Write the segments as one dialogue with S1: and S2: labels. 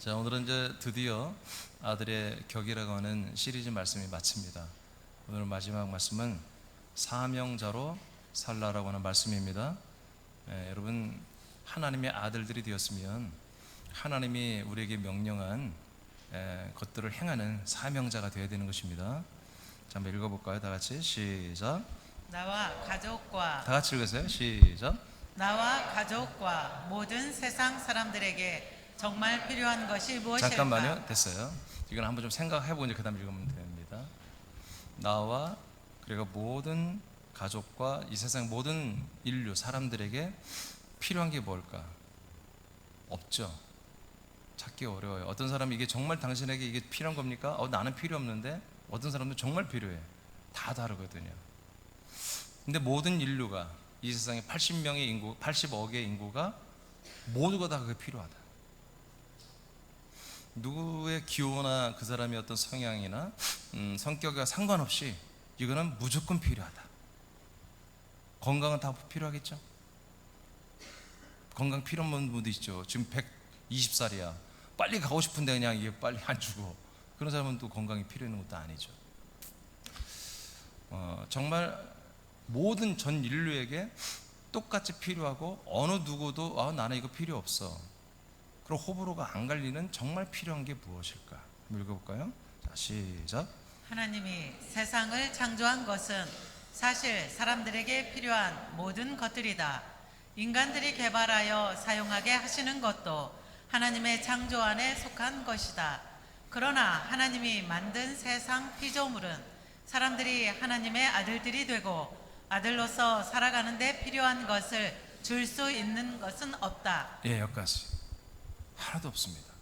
S1: 자, 오늘은 이제 드디어 아들의 격이라고 하는 시리즈 말씀이 마칩니다. 오늘 마지막 말씀은 사명자로 살라라고 하는 말씀입니다. 여러분, 하나님의 아들들이 되었으면 하나님이 우리에게 명령한 것들을 행하는 사명자가 되어야 되는 것입니다. 자, 한번 읽어볼까요? 다 같이 시작.
S2: 나와 가족과
S1: 다 같이 읽으세요. 시작.
S2: 나와 가족과 모든 세상 사람들에게 정말 필요한 것이 무엇일까?
S1: 잠깐만요. 됐어요. 이건 한번 좀 생각해 보니 그 다음 읽으면 됩니다. 나와 그리고 모든 가족과 이 세상 모든 인류 사람들에게 필요한 게 뭘까? 없죠. 찾기 어려워요. 어떤 사람이 이게 정말 당신에게 이게 필요한 겁니까? 나는 필요 없는데 어떤 사람은 정말 필요해. 다 다르거든요. 근데 모든 인류가 이 세상에 80명의 인구, 80억의 인구가 모두가 다 그게 필요하다. 누구의 기호나 그 사람의 어떤 성향이나 성격과 상관없이 이거는 무조건 필요하다. 건강은 다 필요하겠죠? 건강 필요 없는 분도 있죠. 지금 120살이야. 빨리 가고 싶은데 그냥 이게 빨리 안 주고 그런 사람은 또 건강이 필요 있는 것도 아니죠. 정말 모든 전 인류에게 똑같이 필요하고 어느 누구도 나는 이거 필요 없어. 그리고 호불호가 안 갈리는 정말 필요한 게 무엇일까? 한번 읽어볼까요? 자, 시작.
S2: 하나님이 세상을 창조한 것은 사실 사람들에게 필요한 모든 것들이다. 인간들이 개발하여 사용하게 하시는 것도 하나님의 창조 안에 속한 것이다. 그러나 하나님이 만든 세상 피조물은 사람들이 하나님의 아들들이 되고 아들로서 살아가는 데 필요한 것을 줄 수 있는 것은 없다.
S1: 예, 여기까지. 하나도 없습니다.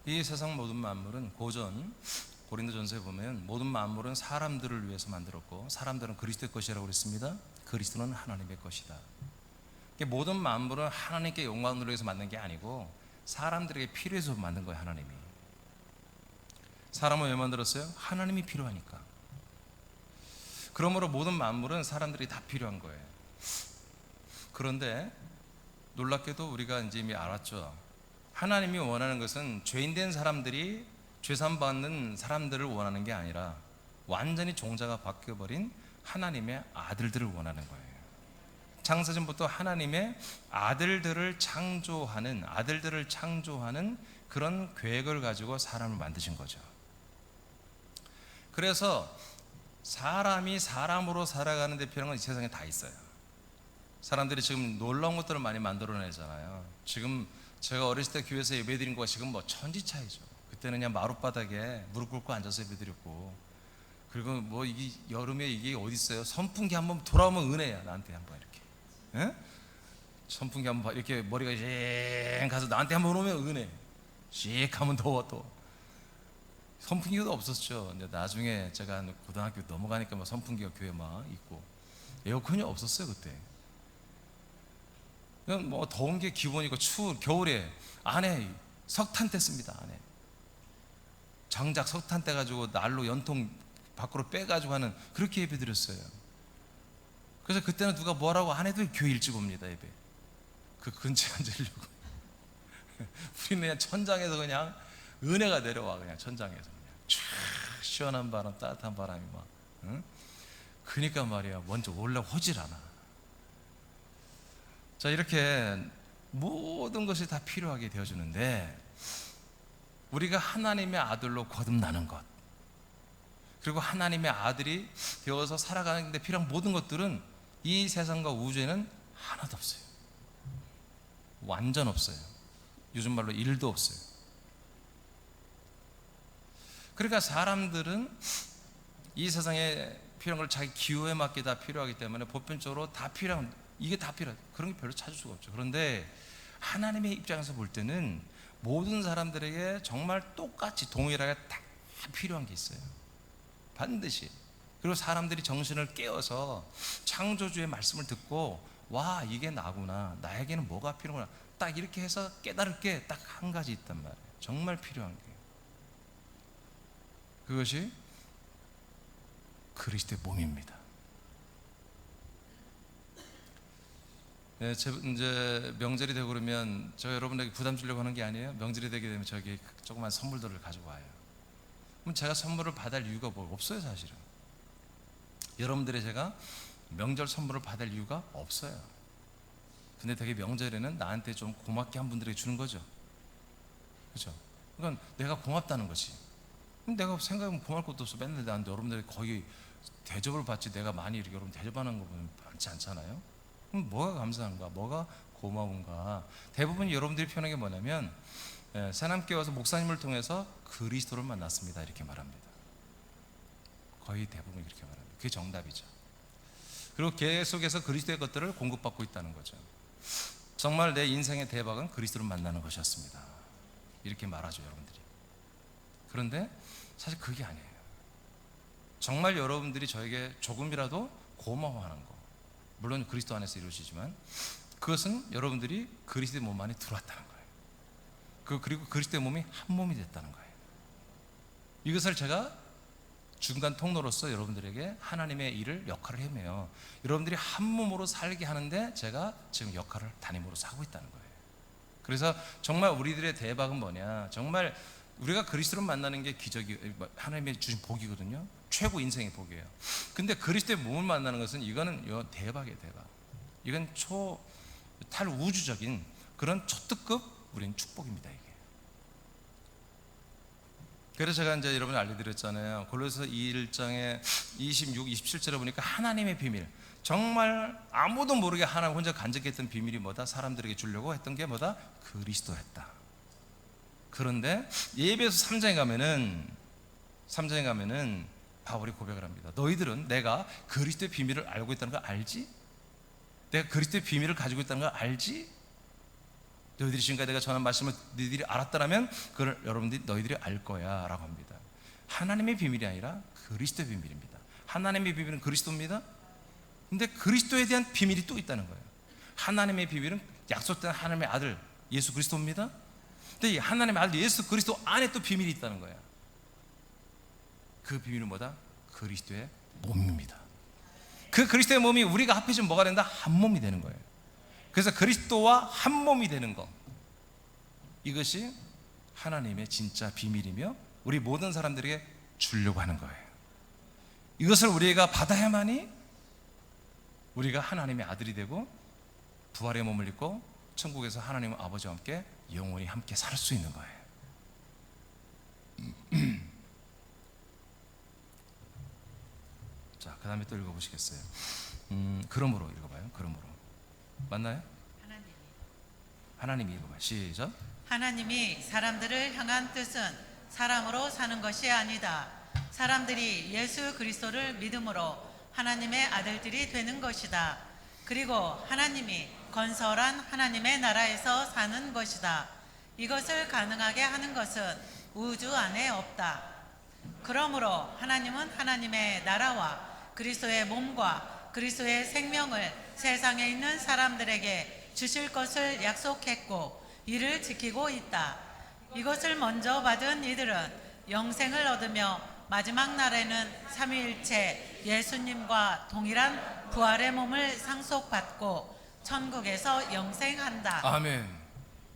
S1: 이 세상 모든 만물은 고전 고린도전서에 보면 모든 만물은 사람들을 위해서 만들었고 사람들은 그리스도의 것이라고 그랬습니다. 그리스도는 하나님의 것이다. 모든 만물은 하나님께 영광을 위해서 만든 게 아니고 사람들에게 필요해서 만든 거예요. 하나님이. 사람을 왜 만들었어요? 하나님이 필요하니까. 그러므로 모든 만물은 사람들이 다 필요한 거예요. 그런데 놀랍게도 우리가 이제 이미 알았죠. 하나님이 원하는 것은 죄인된 사람들이 죄산받는 사람들을 원하는 게 아니라 완전히 종자가 바뀌어버린 하나님의 아들들을 원하는 거예요. 창세전부터 하나님의 아들들을 창조하는 그런 계획을 가지고 사람을 만드신 거죠. 그래서 사람이 사람으로 살아가는 데 필요한 건 이 세상에 다 있어요. 사람들이 지금 놀라운 것들을 많이 만들어내잖아요. 지금 제가 어렸을 때 교회에서 예배드린 거가 지금 뭐 천지차이죠. 그때는 그냥 마룻바닥에 무릎 꿇고 앉아서 예배드렸고, 그리고 뭐 이게 여름에 이게 어디 있어요? 선풍기 한번 돌아오면 은혜야. 나한테 한번 이렇게, 예? 선풍기 한번 이렇게 머리가 씩 가서 나한테 한번 오면 은혜. 씩 하면 더워 또. 선풍기도 없었죠. 근데 나중에 제가 고등학교 넘어가니까 막 선풍기가 교회 막 있고 에어컨이 없었어요 그때. 그냥 뭐 더운 게 기본이고 겨울에 안에 석탄 뗐습니다. 안에 장작 석탄 떼가지고 난로 연통 밖으로 빼가지고 하는 그렇게 예배 드렸어요. 그래서 그때는 누가 뭐라고 안 해도 교회 일찍 옵니다. 예배 그 근처에 앉으려고. 우리는 그냥 천장에서 그냥 은혜가 내려와. 그냥 천장에서 그냥 쫙 시원한 바람 따뜻한 바람이 막, 응? 그러니까 말이야 먼저 올라오질 않아. 자, 이렇게 모든 것이 다 필요하게 되어주는데 우리가 하나님의 아들로 거듭나는 것, 그리고 하나님의 아들이 되어서 살아가는 데 필요한 모든 것들은 이 세상과 우주에는 하나도 없어요. 완전 없어요. 요즘 말로 1도 없어요. 그러니까 사람들은 이 세상에 필요한 걸 자기 기호에 맞게 다 필요하기 때문에 보편적으로 다 필요한, 이게 다 필요해. 그런 게 별로 찾을 수가 없죠. 그런데 하나님의 입장에서 볼 때는 모든 사람들에게 정말 똑같이 동일하게 다 필요한 게 있어요. 반드시. 그리고 사람들이 정신을 깨워서 창조주의 말씀을 듣고 와, 이게 나구나, 나에게는 뭐가 필요하구나, 딱 이렇게 해서 깨달을 게 딱 한 가지 있단 말이에요. 정말 필요한 게. 그것이 그리스도의 몸입니다. 네, 이제 명절이 되고 그러면 저 여러분에게 부담 주려고 하는 게 아니에요. 명절이 되게 되면 저기 조그만 선물들을 가지고 와요. 그럼 제가 선물을 받을 이유가 뭐 없어요, 사실은. 여러분들의 제가 명절 선물을 받을 이유가 없어요. 근데 되게 명절에는 나한테 좀 고맙게 한 분들에게 주는 거죠. 그렇죠? 그러니까 내가 고맙다는 거지. 그럼 내가 생각하면 고마울 것도 없어. 맨날 나한테 여러분들이 거의 대접을 받지, 내가 많이 이렇게 여러분 대접하는 거 보면 많지 않잖아요. 그럼 뭐가 감사한가? 뭐가 고마운가? 대부분 여러분들이 표현한 게 뭐냐면 새남교회 와서 목사님을 통해서 그리스도를 만났습니다, 이렇게 말합니다. 거의 대부분 이렇게 말합니다. 그게 정답이죠. 그리고 계속해서 그리스도의 것들을 공급받고 있다는 거죠. 정말 내 인생의 대박은 그리스도를 만나는 것이었습니다, 이렇게 말하죠, 여러분들이. 그런데 사실 그게 아니에요. 정말 여러분들이 저에게 조금이라도 고마워하는 거, 물론 그리스도 안에서 이루어지지만 그것은 여러분들이 그리스도의 몸 안에 들어왔다는 거예요. 그리고 그리스도의 몸이 한 몸이 됐다는 거예요. 이것을 제가 중간 통로로서 여러분들에게 하나님의 일을, 역할을 해매요. 여러분들이 한 몸으로 살게 하는데 제가 지금 역할을 담임으로서 하고 있다는 거예요. 그래서 정말 우리들의 대박은 뭐냐, 정말 우리가 그리스도를 만나는 게 기적이, 하나님의 주신 복이거든요. 최고 인생의 복이에요. 근데 그리스도의 몸을 만나는 것은 이거는 대박이에요, 대박. 이건 탈우주적인 그런 초특급 우리는 축복입니다, 이게. 그래서 제가 이제 여러분 알려드렸잖아요. 골로새 2장에 26, 27절에 보니까 하나님의 비밀, 정말 아무도 모르게 하나님 혼자 간직했던 비밀이 뭐다? 사람들에게 주려고 했던 게 뭐다? 그리스도였다. 그런데 예배서 3장에 가면은 바울이 고백을 합니다. 너희들은 내가 그리스도의 비밀을 알고 있다는 거 알지? 내가 그리스도의 비밀을 가지고 있다는 거 알지? 너희들이 지금까지 내가 전한 말씀을 너희들이 알았다라면 그걸 너희들이 알 거야 라고 합니다. 하나님의 비밀이 아니라 그리스도의 비밀입니다. 하나님의 비밀은 그리스도입니다. 근데 그리스도에 대한 비밀이 또 있다는 거예요. 하나님의 비밀은 약속된 하나님의 아들 예수 그리스도입니다. 근데 이 하나님의 아들 예수 그리스도 안에 또 비밀이 있다는 거예요. 그 비밀은 뭐다? 그리스도의 몸입니다. 그 그리스도의 몸이 우리가 합해지면 뭐가 된다? 한 몸이 되는 거예요. 그래서 그리스도와 한 몸이 되는 것, 이것이 하나님의 진짜 비밀이며 우리 모든 사람들에게 주려고 하는 거예요. 이것을 우리가 받아야만이 우리가 하나님의 아들이 되고 부활의 몸을 입고 천국에서 하나님 아버지와 함께 영원히 함께 살 수 있는 거예요. 자, 그 다음에 또 읽어보시겠어요? 그러므로 읽어봐요. 그러므로 맞나요? 하나님이 읽어봐요. 시작.
S2: 하나님이 사람들을 향한 뜻은 사람으로 사는 것이 아니다. 사람들이 예수 그리스도를 믿음으로 하나님의 아들들이 되는 것이다. 그리고 하나님이 건설한 하나님의 나라에서 사는 것이다. 이것을 가능하게 하는 것은 우주 안에 없다. 그러므로 하나님은 하나님의 나라와 그리스도의 몸과 그리스도의 생명을 세상에 있는 사람들에게 주실 것을 약속했고 이를 지키고 있다. 이것을 먼저 받은 이들은 영생을 얻으며 마지막 날에는 삼위일체 예수님과 동일한 부활의 몸을 상속받고 천국에서 영생한다.
S1: 아멘.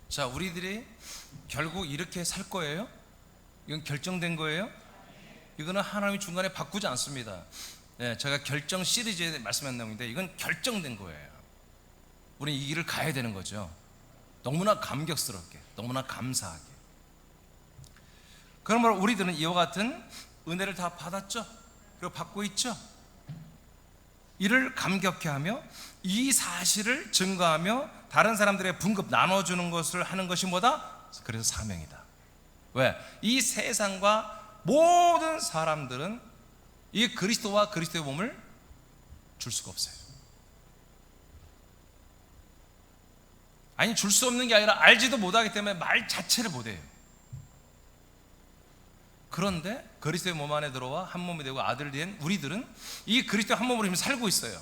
S1: 자, 우리들이 결국 이렇게 살 거예요? 이건 결정된 거예요? 이거는 하나님이 중간에 바꾸지 않습니다. 네, 제가 결정 시리즈에 말씀한 내용인데 이건 결정된 거예요. 우리는 이 길을 가야 되는 거죠. 너무나 감격스럽게, 너무나 감사하게. 그러므로 우리들은 이와 같은 은혜를 다 받았죠. 그리고 받고 있죠. 이를 감격해 하며 이 사실을 증거하며 다른 사람들의 분급 나눠주는 것을 하는 것이 뭐다? 그래서 사명이다. 왜? 이 세상과 모든 사람들은 이 그리스도와 그리스도의 몸을 줄 수가 없어요. 아니, 줄 수 없는 게 아니라 알지도 못하기 때문에 말 자체를 못해요. 그런데 그리스도의 몸 안에 들어와 한 몸이 되고 아들이 된 우리들은 이 그리스도의 한 몸으로 살고 있어요.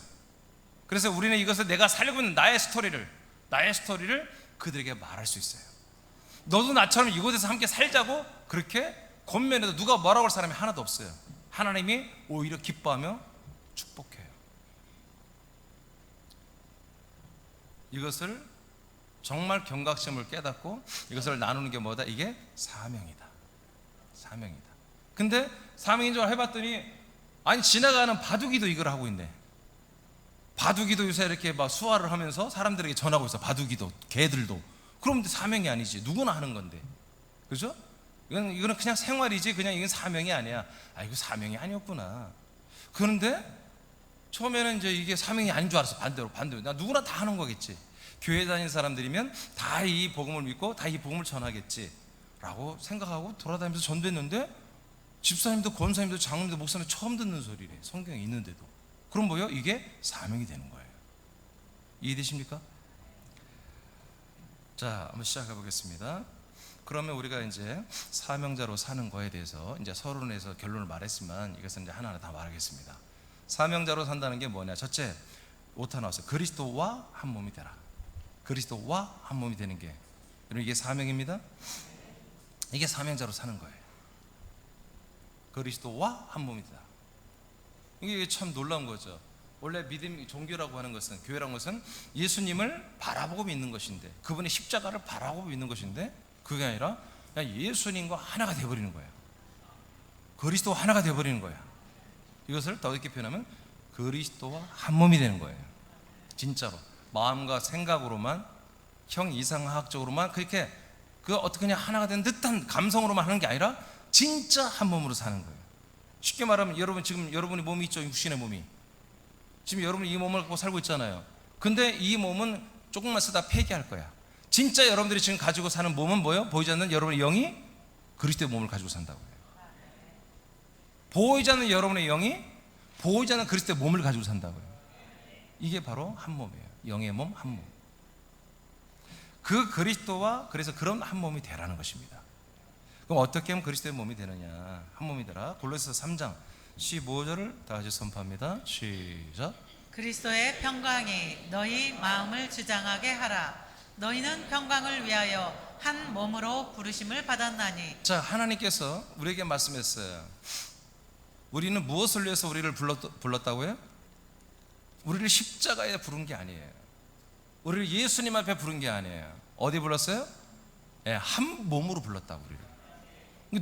S1: 그래서 우리는 이것을 내가 살고 있는 나의 스토리를 그들에게 말할 수 있어요. 너도 나처럼 이곳에서 함께 살자고 그렇게 권면해도 누가 뭐라고 할 사람이 하나도 없어요. 하나님이 오히려 기뻐하며 축복해요. 이것을 정말 경각심을 깨닫고 이것을 나누는 게 뭐다? 이게 사명이다. 사명이다. 근데 사명인 줄 해봤더니 아니 지나가는 바둑이도 이걸 하고 있네. 바둑이도 요새 이렇게 막 수화를 하면서 사람들에게 전하고 있어. 바둑이도 개들도. 그럼 사명이 아니지. 누구나 하는 건데. 그죠? 이거는 그냥 생활이지 그냥 이건 사명이 아니야. 아 이거 사명이 아니었구나. 그런데 처음에는 이제 이게 사명이 아닌 줄 알았어. 반대로 나 누구나 다 하는 거겠지. 교회 다니는 사람들이면 다 이 복음을 믿고 다 이 복음을 전하겠지 라고 생각하고 돌아다니면서 전도했는데 집사님도 권사님도 장로님도 목사님도 처음 듣는 소리래. 성경에 있는데도. 그럼 뭐예요? 이게 사명이 되는 거예요. 이해되십니까? 자, 한번 시작해 보겠습니다. 그러면 우리가 이제 사명자로 사는 거에 대해서 이제 서론에서 결론을 말했지만 이것은 이제 하나하나 다 말하겠습니다. 사명자로 산다는 게 뭐냐? 첫째, 오타 나왔어요. 그리스도와 한 몸이 되라. 그리스도와 한 몸이 되는 게 여러분 이게 사명입니다. 이게 사명자로 사는 거예요. 그리스도와 한 몸이 되라. 이게 참 놀라운 거죠. 원래 믿음, 종교라고 하는 것은, 교회라는 것은 예수님을 바라보고 믿는 것인데, 그분의 십자가를 바라보고 믿는 것인데, 그게 아니라 그냥 예수님과 하나가 되어버리는 거예요. 그리스도와 하나가 되어버리는 거야. 이것을 더 이렇게 표현하면 그리스도와 한 몸이 되는 거예요. 진짜로 마음과 생각으로만, 형 이상학적으로만 그렇게 어떻게 그냥 하나가 된 듯한 감성으로만 하는 게 아니라 진짜 한 몸으로 사는 거예요. 쉽게 말하면 여러분 지금 여러분의 몸이 있죠. 육신의 몸이. 지금 여러분이 이 몸을 갖고 살고 있잖아요. 근데 이 몸은 조금만 쓰다 폐기할 거야. 진짜 여러분들이 지금 가지고 사는 몸은 뭐예요? 보이지 않는 여러분의 영이 그리스도의 몸을 가지고 산다고요. 보이지 않는 여러분의 영이 보이지 않는 그리스도의 몸을 가지고 산다고요. 이게 바로 한 몸이에요. 영의 몸, 한 몸. 그 그리스도와 그래서 그런 한 몸이 되라는 것입니다. 그럼 어떻게 하면 그리스도의 몸이 되느냐? 한 몸이 되라. 골로새서 3장 15절을 다 같이 선포합니다. 시작.
S2: 그리스도의 평강이 너희 마음을 주장하게 하라. 너희는 평강을 위하여 한 몸으로 부르심을 받았나니.
S1: 자, 하나님께서 우리에게 말씀했어요. 우리는 무엇을 위해서 우리를 불렀다고요? 우리를 십자가에 부른 게 아니에요. 우리를 예수님 앞에 부른 게 아니에요. 어디 불렀어요? 네, 한 몸으로 불렀다고. 우리를.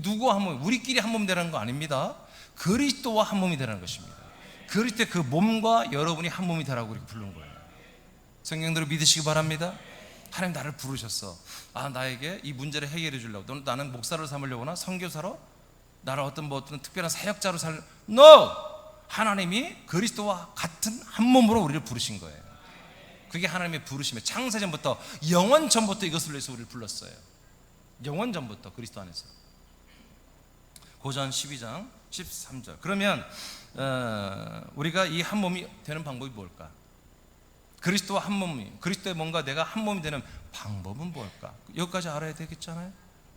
S1: 누구와 한 몸? 우리끼리 한 몸 되라는 거 아닙니다. 그리스도와 한 몸이 되라는 것입니다. 그리스도의 그 몸과 여러분이 한 몸이 되라고 이렇게 부른 거예요. 성경대로 믿으시기 바랍니다. 하나님 나를 부르셨어. 아, 나에게 이 문제를 해결해 주려고. 나는 목사를 삼으려거나 선교사로, 나를 어떤 특별한 사역자로 No! 하나님이 그리스도와 같은 한 몸으로 우리를 부르신 거예요. 그게 하나님의 부르심에 창세전부터 영원전부터 이것을 위해서 우리를 불렀어요. 영원전부터 그리스도 안에서. 고전 12장 13절. 그러면 우리가 이 한 몸이 되는 방법이 뭘까? 그리스도와 한 몸이, 그리스도의 몸과 내가 한 몸이 되는 방법은 뭘까? 여기까지 알아야 되겠잖아요.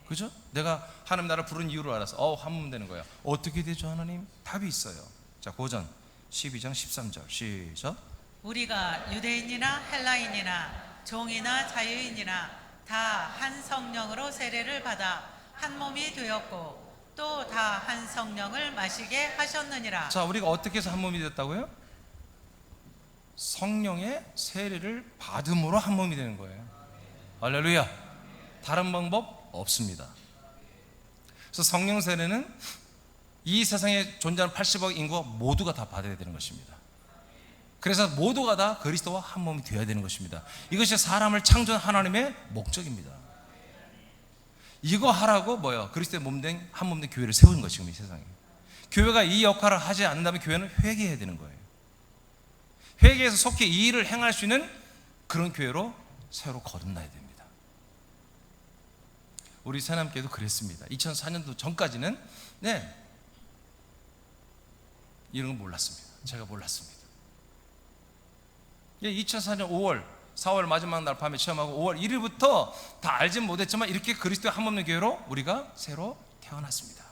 S1: 그죠? 내가 하나님 나를 부른 이유를 알아서 한 몸 되는 거야. 어떻게 되죠, 하나님? 답이 있어요. 자, 고전 12장 13절 시작.
S2: 우리가 유대인이나 헬라인이나 종이나 자유인이나 다 한 성령으로 세례를 받아 한 몸이 되었고 또 다 한 성령을 마시게 하셨느니라.
S1: 자, 우리가 어떻게 해서 한 몸이 됐다고요? 성령의 세례를 받음으로 한 몸이 되는 거예요. 할렐루야. 다른 방법 없습니다. 그래서 성령 세례는 이 세상에 존재하는 80억 인구가 모두가 다 받아야 되는 것입니다. 그래서 모두가 다 그리스도와 한 몸이 되어야 되는 것입니다. 이것이 사람을 창조한 하나님의 목적입니다. 이거 하라고 그리스도의 몸된 한 몸된 교회를 세우는 것이 지금 이 세상에. 교회가 이 역할을 하지 않는다면 교회는 회개해야 되는 거예요. 회개해서 속히 이 일을 행할 수 있는 그런 교회로 새로 거듭나야 됩니다. 우리 새남교회도 그랬습니다. 2004년도 전까지는 이런 건 몰랐습니다. 제가 몰랐습니다. 2004년 5월 4월 마지막 날 밤에 체험하고 5월 1일부터 다 알진 못했지만 이렇게 그리스도의 한 몸의 교회로 우리가 새로 태어났습니다.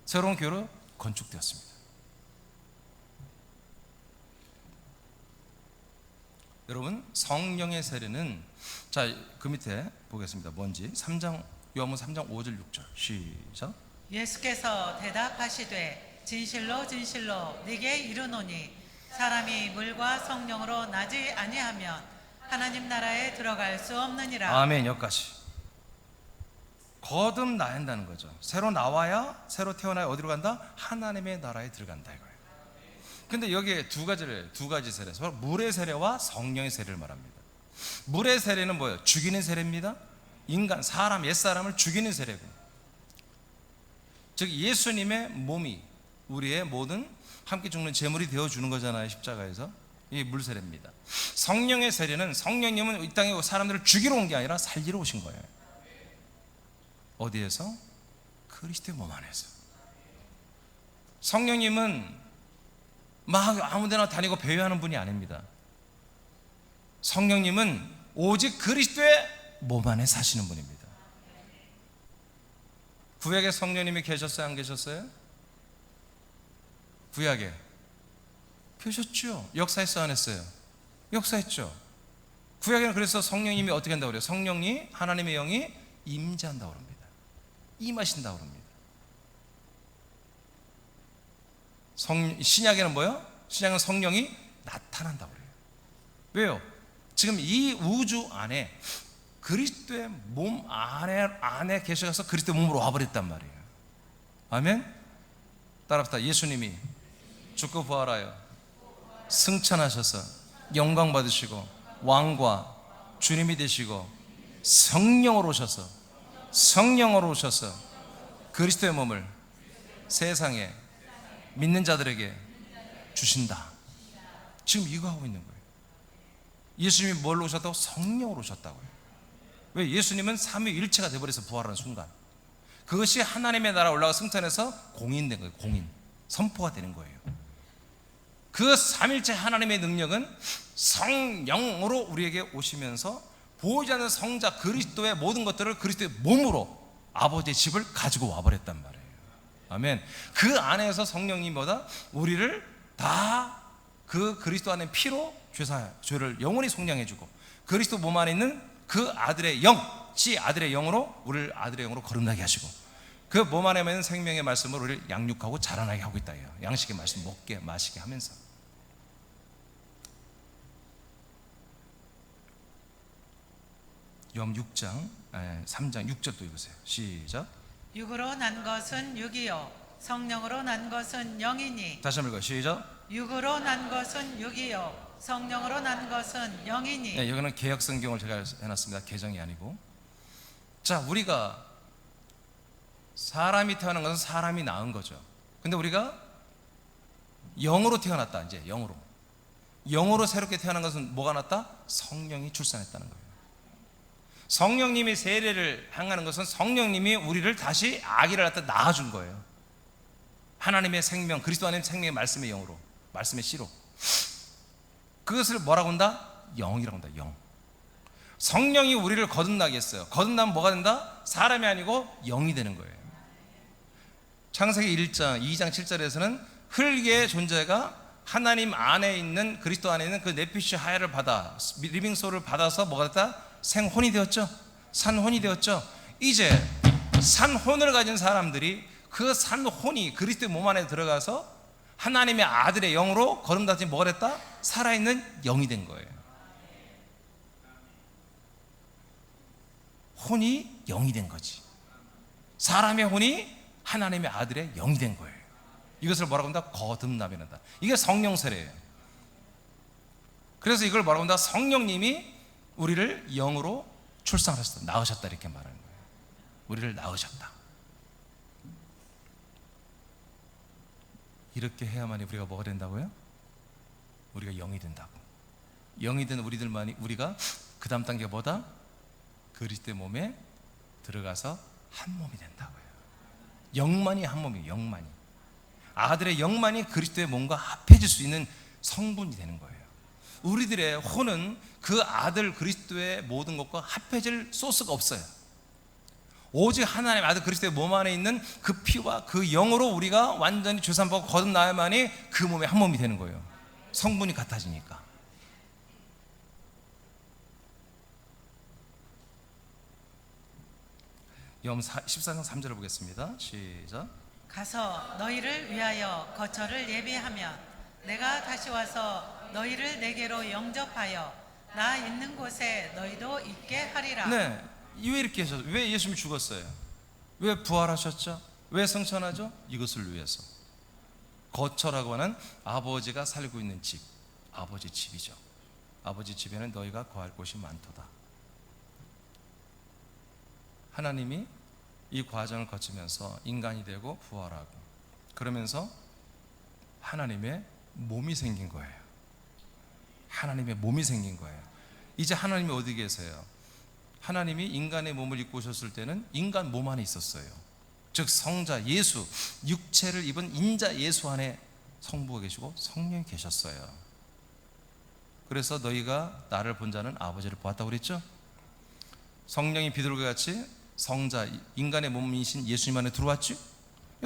S1: 새로운 교회로 건축되었습니다. 여러분, 성령의 세례는 자, 그 밑에 보겠습니다. 뭔지 3장 요한복음 3장 5절 6절 시작.
S2: 예수께서 대답하시되 진실로 진실로 네게 이르노니 사람이 물과 성령으로 나지 아니하면 하나님 나라에 들어갈 수 없느니라.
S1: 아멘. 여기까지. 거듭나야 한다는 거죠. 새로 나와야, 새로 태어나야 어디로 간다? 하나님의 나라에 들어간다 이거예요. 근데 여기에 두 가지 세례, 바로 물의 세례와 성령의 세례를 말합니다. 물의 세례는 뭐예요? 죽이는 세례입니다. 인간, 사람, 옛사람을 죽이는 세례고, 즉 예수님의 몸이 우리의 모든 함께 죽는 제물이 되어주는 거잖아요, 십자가에서. 이게 물 세례입니다. 성령의 세례는, 성령님은 이 땅에 사람들을 죽이러 온 게 아니라 살리러 오신 거예요. 어디에서? 그리스도의 몸 안에서. 성령님은 막 아무데나 다니고 배회하는 분이 아닙니다. 성령님은 오직 그리스도의 몸 안에 사시는 분입니다. 구약에 성령님이 계셨어요, 안 계셨어요? 구약에 계셨죠. 역사했어요, 안 했어요? 역사했죠. 구약에는 그래서 성령님이 어떻게 한다고 그래요? 성령이, 하나님의 영이 임재한다고 합니다. 임하신다고 합니다. 신약에는 뭐예요? 신약은 성령이 나타난다고 그래요. 왜요? 지금 이 우주 안에 그리스도의 몸 안에 계셔서 그리스도의 몸으로 와버렸단 말이에요. 아멘? 따라합시다. 예수님이 죽고 부활하여 승천하셔서 영광 받으시고 왕과 주님이 되시고 성령으로 오셔서 그리스도의 몸을 세상에 믿는 자들에게 주신다. 지금 이거 하고 있는 거예요. 예수님이 뭘로 오셨다고? 성령으로 오셨다고요. 왜? 예수님은 삼위일체가 되어버려서 부활하는 순간 그것이 하나님의 나라 올라가 승천해서 공인된 거예요. 공인, 선포가 되는 거예요. 그 삼일체 하나님의 능력은 성령으로 우리에게 오시면서 보이지 않는 성자 그리스도의 모든 것들을 그리스도의 몸으로 아버지의 집을 가지고 와버렸단 말이에요. 아멘. 그 안에서 성령님보다 우리를 다 그 그리스도 안에 피로 죄를 영원히 속량해주고 그리스도 몸 안에 있는 그 아들의 영, 아들의 영으로 우리를 아들의 영으로 거듭나게 하시고 그 몸 안에 있는 생명의 말씀을 우리를 양육하고 자라나게 하고 있다. 양식의 말씀 먹게 마시게 하면서. 요한 6장 3장 6절 또 읽으세요. 시작.
S2: 육으로 난 것은 육이요 성령으로 난 것은 영이니.
S1: 다시 한번 읽어요. 시작.
S2: 육으로 난 것은 육이요 성령으로 난 것은 영이니.
S1: 네, 여기는 개역 성경을 제가 해놨습니다. 개정이 아니고. 자, 우리가 사람이 태어난 것은 사람이 낳은 거죠. 근데 우리가 영으로 태어났다. 이제 영으로 새롭게 태어난 것은 뭐가 났다? 성령이 출산했다는 거예요. 성령님이 세례를 행하는 것은 성령님이 우리를 다시 아기를 갖다 낳아준 거예요. 하나님의 생명, 그리스도 안에 생명의 말씀의 영으로, 말씀의 씨로. 그것을 뭐라고 한다? 영이라고 한다. 영. 성령이 우리를 거듭나게 했어요. 거듭나면 뭐가 된다? 사람이 아니고 영이 되는 거예요. 창세기 1장 2장 7절에서는 흙의 존재가 하나님 안에 있는, 그리스도 안에 있는 그 네피시 하야를 받아, 리빙 소울을 받아서 뭐가 됐다? 생혼이 되었죠. 산혼이 되었죠. 이제 산혼을 가진 사람들이 그 산혼이 그리스도의 몸 안에 들어가서 하나님의 아들의 영으로 거듭나지 뭐가 됐다? 살아있는 영이 된 거예요. 혼이 영이 된 거지. 사람의 혼이 하나님의 아들의 영이 된 거예요. 이것을 뭐라고 한다? 거듭남이라 한다. 이게 성령 세례예요. 그래서 이걸 뭐라고 한다? 성령님이 우리를 영으로 출산하셨다, 낳으셨다 이렇게 말하는 거예요. 우리를 낳으셨다. 이렇게 해야만이 우리가 뭐가 된다고요? 우리가 영이 된다고. 영이 된 우리들만이, 우리가 그 다음 단계가 뭐다? 그리스도의 몸에 들어가서 한 몸이 된다고요. 영만이 한 몸이에요. 영만이. 아들의 영만이 그리스도의 몸과 합해질 수 있는 성분이 되는 거예요. 우리들의 혼은 그 아들 그리스도의 모든 것과 합해질 소스가 없어요. 오직 하나님 아들 그리스도의 몸 안에 있는 그 피와 그 영으로 우리가 완전히 죄산받고 거듭나야만이 그 몸의 한 몸이 되는 거예요. 성분이 같아지니까. 요한 14장 3절을 보겠습니다. 시작.
S2: 가서 너희를 위하여 거처를 예비하면 내가 다시 와서 너희를 내게로 영접하여 나 있는 곳에 너희도 있게 하리라.
S1: 네, 왜 이렇게 하셨어요? 왜 예수님이 죽었어요? 왜 부활하셨죠? 왜 승천하죠? 이것을 위해서. 거처라고 하는 아버지가 살고 있는 집, 아버지 집이죠. 아버지 집에는 너희가 거할 곳이 많도다. 하나님이 이 과정을 거치면서 인간이 되고 부활하고, 그러면서 하나님의 몸이 생긴 거예요. 하나님의 몸이 생긴 거예요. 이제 하나님이 어디 계세요? 하나님이 인간의 몸을 입고 오셨을 때는 인간 몸 안에 있었어요. 즉 성자 예수, 육체를 입은 인자 예수 안에 성부가 계시고 성령이 계셨어요. 그래서 너희가 나를 본 자는 아버지를 보았다고 그랬죠? 성령이 비둘기 같이 성자, 인간의 몸이신 예수님 안에 들어왔지?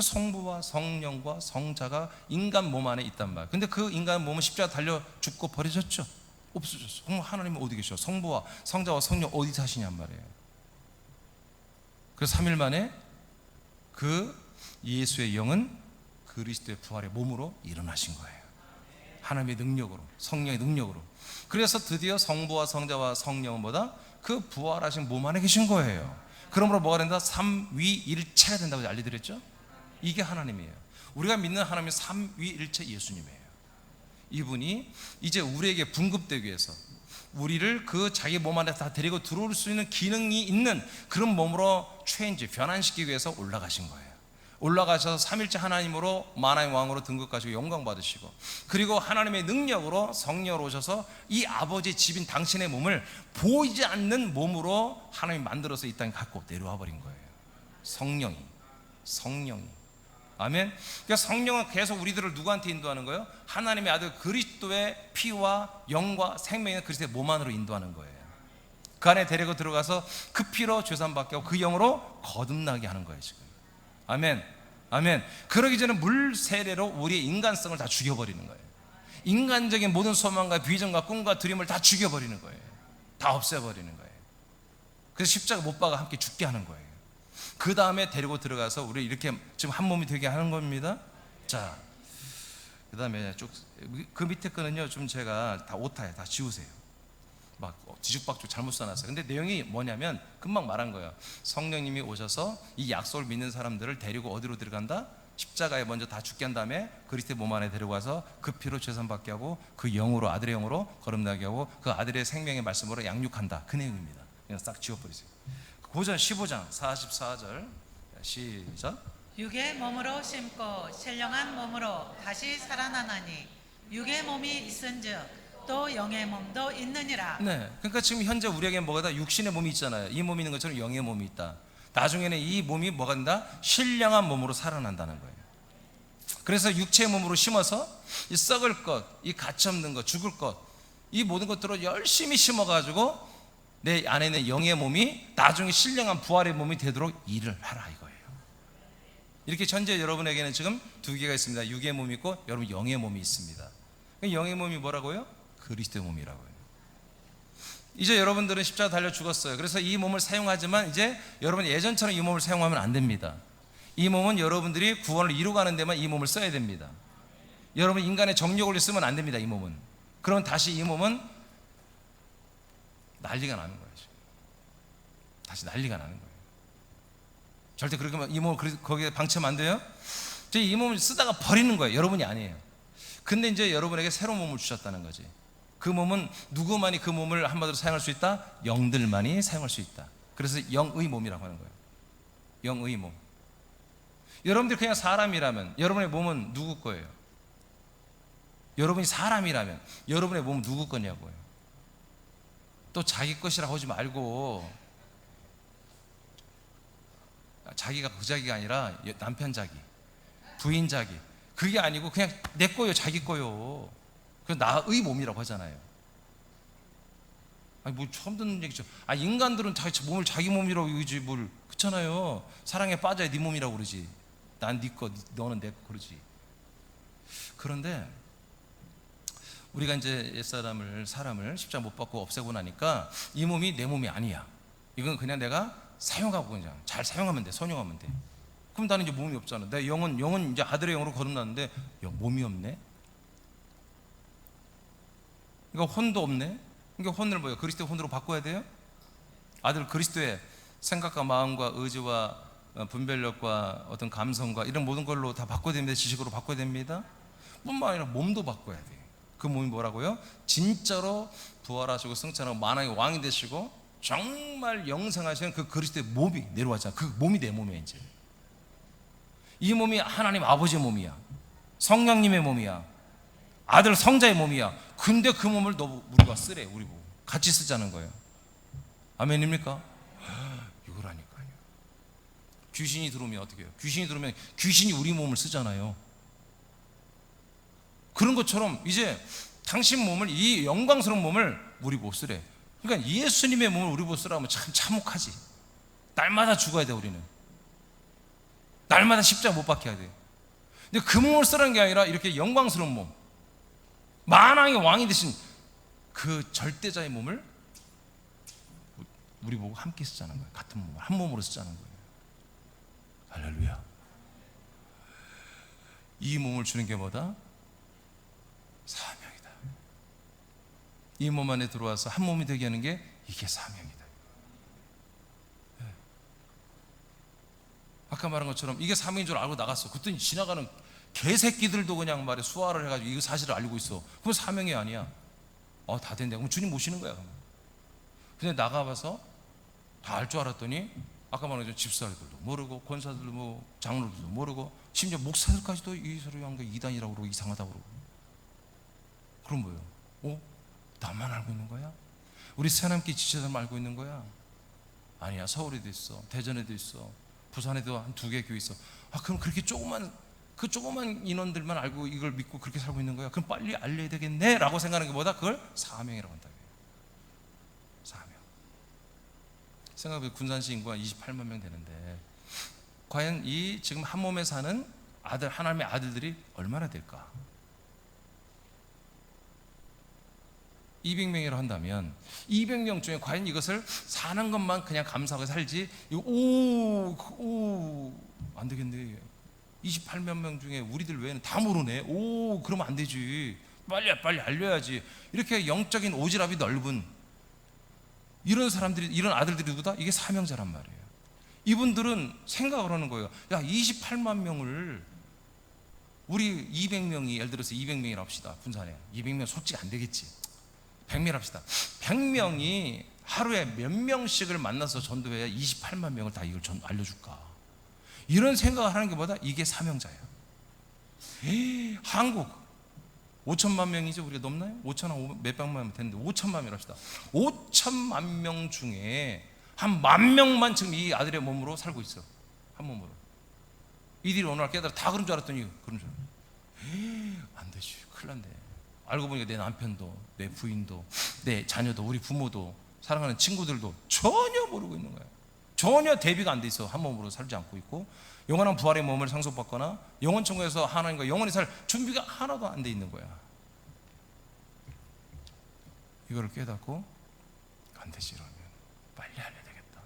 S1: 성부와 성령과 성자가 인간 몸 안에 있단 말이에요. 근데 그 인간 몸은 십자가 달려 죽고 버려졌죠? 없어졌어. 그럼 하나님은 어디 계셔? 성부와 성자와 성령 어디 사시냔 말이에요. 그래서 3일 만에 그 예수의 영은 그리스도의 부활의 몸으로 일어나신 거예요. 하나님의 능력으로, 성령의 능력으로. 그래서 드디어 성부와 성자와 성령은 뭐다? 그 부활하신 몸 안에 계신 거예요. 그러므로 뭐가 된다? 삼위일체가 된다고 알려드렸죠? 이게 하나님이에요. 우리가 믿는 하나님이 삼위일체 예수님이에요. 이분이 이제 우리에게 분급되기 위해서 우리를 그 자기 몸 안에 다 데리고 들어올 수 있는 기능이 있는 그런 몸으로 체인지, 변환시키기 위해서 올라가신 거예요. 올라가셔서 삼일째 하나님으로 만왕의 왕으로 등극하시고 영광 받으시고, 그리고 하나님의 능력으로 성령으로 오셔서 이 아버지 집인 당신의 몸을 보이지 않는 몸으로 하나님이 만들어서 이 땅에 갖고 내려와 버린 거예요. 성령이. 아멘. 그러니까 성령은 계속 우리들을 누구한테 인도하는 거예요? 하나님의 아들 그리스도의 피와 영과 생명의 그리스도의 몸 안으로 인도하는 거예요. 그 안에 데리고 들어가서 그 피로 죄사함받게 하고 그 영으로 거듭나게 하는 거예요 지금. 아멘. 그러기 전에 물 세례로 우리의 인간성을 다 죽여버리는 거예요. 인간적인 모든 소망과 비전과 꿈과 드림을 다 죽여버리는 거예요. 다 없애버리는 거예요. 그래서 십자가 못 박아 함께 죽게 하는 거예요. 그 다음에 데리고 들어가서 우리 이렇게 지금 한 몸이 되게 하는 겁니다. 자, 그 다음에 쭉 그 밑에 거는요 좀 제가 다 오타에 다 지우세요. 막 뒤죽박죽 잘못 써놨어요. 근데 내용이 뭐냐면 금방 말한 거예요. 성령님이 오셔서 이 약속을 믿는 사람들을 데리고 어디로 들어간다? 십자가에 먼저 다 죽게 한 다음에 그리스도의 몸 안에 데려가서 그 피로 죄산받게 하고 그 영으로, 아들의 영으로 거듭나게 하고 그 아들의 생명의 말씀으로 양육한다. 그 내용입니다. 그냥 싹 지워버리세요. 고전 15장 44절 시작.
S2: 육의 몸으로 심고 신령한 몸으로 다시 살아나나니 육의 몸이 있은즉 또 영의 몸도 있느니라.
S1: 네, 그러니까 지금 현재 우리에게 뭐가 다 육신의 몸이 있잖아요. 이 몸이 있는 것처럼 영의 몸이 있다. 나중에는 이 몸이 뭐가 된다? 신령한 몸으로 살아난다는 거예요. 그래서 육체의 몸으로 심어서 이 썩을 것, 이 가치없는 것, 죽을 것, 이 모든 것들을 열심히 심어가지고 내 안에 있는 영의 몸이 나중에 신령한 부활의 몸이 되도록 일을 하라 이거예요. 이렇게 현재 여러분에게는 지금 두 개가 있습니다. 육의 몸이 있고 여러분 영의 몸이 있습니다. 영의 몸이 뭐라고요? 그리스도의 몸이라고요. 이제 여러분들은 십자가 달려 죽었어요. 그래서 이 몸을 사용하지만 이제 여러분 예전처럼 이 몸을 사용하면 안 됩니다. 이 몸은 여러분들이 구원을 이루어가는 데만 이 몸을 써야 됩니다. 여러분 인간의 정욕을 쓰면 안 됩니다. 이 몸은. 그럼 다시 이 몸은 난리가 나는 거예요. 다시 난리가 나는 거예요. 절대 그렇게 이 몸을 거기에 방치하면 안 돼요. 이 몸을 쓰다가 버리는 거예요. 여러분이 아니에요. 근데 이제 여러분에게 새로운 몸을 주셨다는 거지. 그 몸은 누구만이 그 몸을 한마디로 사용할 수 있다? 영들만이 사용할 수 있다. 그래서 영의 몸이라고 하는 거예요. 영의 몸. 여러분들이 그냥 사람이라면 여러분의 몸은 누구 거예요? 여러분이 사람이라면 여러분의 몸은 누구 거냐고요. 또 자기 것이라고 하지 말고, 자기가 그 자기가 아니라 남편 자기, 부인 자기, 그게 아니고 그냥 내 거요, 자기 거요. 그 나의 몸이라고 하잖아요. 아니 뭐 처음 듣는 얘기죠. 아 인간들은 자기 몸을 자기 몸이라고 얘기지 뭘. 그렇잖아요. 사랑에 빠져야 네 몸이라고 그러지. 난 네 거, 너는 내 거 그러지. 그런데 우리가 이제 옛사람을 사람을 십자가 못 박고 없애고 나니까 이 몸이 내 몸이 아니야. 이건 그냥 내가 사용하고 그냥 잘 사용하면 돼, 선용하면 돼. 그럼 나는 이제 몸이 없잖아. 내 영은 이제 아들의 영으로 거듭났는데 몸이 없네. 그러니까 혼도 없네. 그러니까 혼을 뭐예요? 그리스도의 혼으로 바꿔야 돼요? 아들 그리스도의 생각과 마음과 의지와 분별력과 어떤 감성과 이런 모든 걸로 다 바꿔야 됩니다. 지식으로 바꿔야 됩니다. 뿐만 아니라 몸도 바꿔야 돼요. 그 몸이 뭐라고요? 진짜로 부활하시고 승천하고 만왕의 왕이 되시고 정말 영생하시는 그 그리스도의 몸이 내려왔잖아요. 그 몸이 내 몸이야. 이제 이 몸이 하나님 아버지의 몸이야. 성령님의 몸이야. 아들 성자의 몸이야. 근데 그 몸을 우리가 쓰래. 우리 보고 같이 쓰자는 거예요. 아멘입니까? 이거라니까요. 귀신이 들어오면 어떻게 해요? 귀신이 들어오면 귀신이 우리 몸을 쓰잖아요. 그런 것처럼 이제 당신 몸을, 이 영광스러운 몸을 우리 보고 쓰래. 그러니까 예수님의 몸을 우리 보고 쓰라고 하면 참 참혹하지. 날마다 죽어야 돼. 우리는 날마다 십자가 못 박혀야 돼. 근데 그 몸을 쓰라는 게 아니라 이렇게 영광스러운 몸, 만왕의 왕이 되신 그 절대자의 몸을 우리 보고 함께 쓰자는 거예요. 같은 몸을 한 몸으로 쓰자는 거예요. 할렐루야. 이 몸을 주는 게 뭐다? 사명이다. 이 몸 안에 들어와서 한 몸이 되게 하는 게 이게 사명이다. 네. 아까 말한 것처럼 이게 사명인 줄 알고 나갔어. 그랬더니 지나가는 개새끼들도 그냥 말해 수화를 해가지고 이거 사실을 알고 있어. 그럼 사명이 아니야. 다 된다. 그럼 주님 모시는 거야. 근데 나가봐서 다 알 줄 알았더니 아까 말한 것처럼 집사들도 모르고 권사들도 뭐 장로들도 모르고 심지어 목사들까지도 이 소리 한 거 이단이라고 그러고 이상하다고 그러고. 그럼 뭐예요? 나만 알고 있는 거야? 우리 새남기 지체들만 알고 있는 거야? 아니야. 서울에도 있어, 대전에도 있어, 부산에도 한 2개 교회 있어. 그럼 그렇게 조그만 인원들만 알고 이걸 믿고 그렇게 살고 있는 거야? 그럼 빨리 알려야 되겠네 라고 생각하는 게 뭐다? 그걸 사명이라고 한다. 사명. 생각해보면 군산시 인구가 28만 명 되는데 과연 이 지금 한 몸에 사는 하나님의 아들들이 얼마나 될까? 200명이라고 한다면 200명 중에 과연 이것을 사는 것만 그냥 감사하고 살지, 안 되겠네. 28만 명 중에 우리들 외에는 다 모르네. 그러면 안 되지. 빨리 알려야지. 이렇게 영적인 오지랖이 넓은 이런 사람들이, 이런 아들들이 누구다? 이게 사명자란 말이에요. 이분들은 생각을 하는 거예요. 28만 명을 우리 200명이, 예를 들어서 200명이라 합시다. 군산에 200명 솔직히 안 되겠지. 100명 합시다. 100명이 하루에 몇 명씩을 만나서 전도해야 28만 명을 다 이걸 알려줄까? 이런 생각을 하는 게 뭐다? 이게 사명자예요. 한국 5천만 명이죠. 우리가 넘나요? 5천만 몇백만 명 됐는데 5천만 명 합시다. 5천만 명 중에 한 10,000명만 지금 이 아들의 몸으로 살고 있어. 한 몸으로. 이들이 어느 날 깨달아 다 그런 줄 알았더니 그런 줄 알아. 안 되지. 큰일 난대. 알고 보니까 내 남편도, 내 부인도, 내 자녀도, 우리 부모도, 사랑하는 친구들도 전혀 모르고 있는 거야. 전혀 대비가 안 돼 있어. 한 몸으로 살지 않고 있고, 영원한 부활의 몸을 상속받거나 영원 천국에서 하나님과 영원히 살 준비가 하나도 안 돼 있는 거야. 이거를 깨닫고 안 되지. 이러면 빨리 알려야 되겠다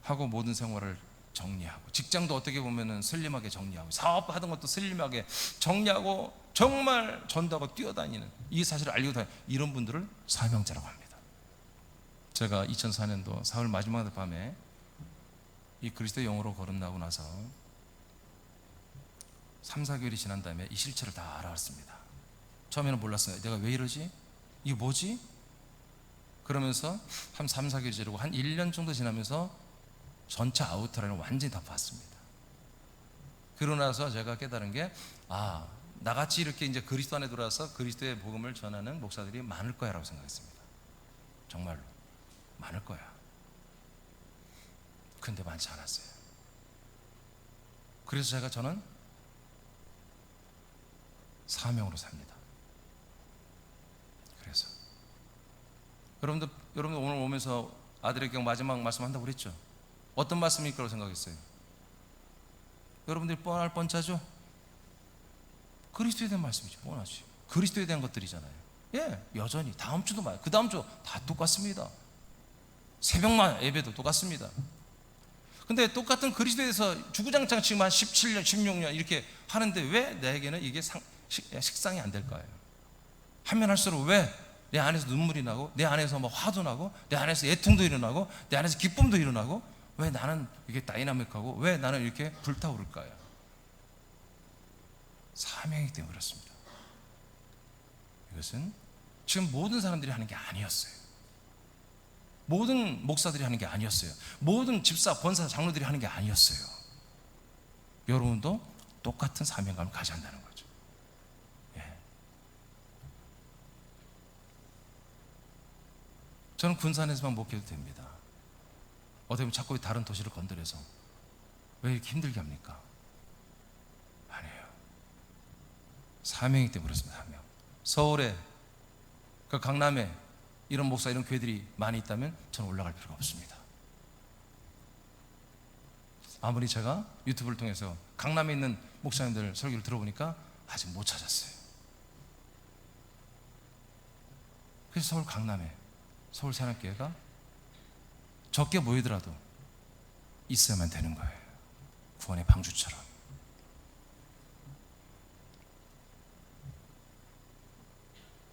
S1: 하고 모든 생활을 정리하고, 직장도 어떻게 보면은 슬림하게 정리하고, 사업하던 것도 슬림하게 정리하고, 정말 전도하고 뛰어다니는, 이 사실을 알리고 다니는 이런 분들을 사명자라고 합니다. 제가 2004년도 4월 마지막 날 밤에 이 그리스도 영으로 거듭나고 나서 3, 4개월이 지난 다음에 이 실체를 다 알아왔습니다. 처음에는 몰랐어요. 내가 왜 이러지? 이게 뭐지? 그러면서 한 3, 4개월이 지나고 한 1년 정도 지나면서 전체 아우터라인을 완전히 다 봤습니다. 그러고 나서 제가 깨달은 게, 나같이 이렇게 이제 그리스도 안에 들어와서 그리스도의 복음을 전하는 목사들이 많을 거야라고 생각했습니다. 정말로 많을 거야. 근데 많지 않았어요. 그래서 저는 사명으로 삽니다. 그래서 여러분들 오늘 오면서 아들에게 마지막 말씀 한다고 그랬죠? 어떤 말씀일 거라고 생각했어요? 여러분들이 뻔할 뻔짜죠? 그리스도에 대한 말씀이죠. 뻔하지. 그리스도에 대한 것들이잖아요. 여전히 다음 주도 말이에요. 그 다음 주 다 똑같습니다. 새벽만 예배도 똑같습니다. 근데 똑같은 그리스도에 대해서 주구장창 지금 한 17년, 16년 이렇게 하는데 왜 나에게는 이게 식상이 안 될까요? 하면 할수록 왜 내 안에서 눈물이 나고, 내 안에서 막 화도 나고, 내 안에서 애통도 일어나고, 내 안에서 기쁨도 일어나고, 왜 나는 이렇게 다이나믹하고, 왜 나는 이렇게 불타오를까요? 사명이기 때문에 그렇습니다. 이것은 지금 모든 사람들이 하는 게 아니었어요. 모든 목사들이 하는 게 아니었어요. 모든 집사, 권사, 장로들이 하는 게 아니었어요. 여러분도 똑같은 사명감을 가져야 한다는 거죠. 예. 저는 군산에서만 목회해도 됩니다. 어떻게 보면 자꾸 다른 도시를 건드려서 왜 이렇게 힘들게 합니까? 아니에요. 사명이기 때문에 그렇습니다. 사명. 서울에, 그 강남에 이런 목사, 이런 교회들이 많이 있다면 저는 올라갈 필요가 없습니다. 아무리 제가 유튜브를 통해서 강남에 있는 목사님들 설교를 들어보니까 아직 못 찾았어요. 그래서 서울 강남에 서울 새학교회가 적게 모이더라도 있어야만 되는 거예요. 구원의 방주처럼.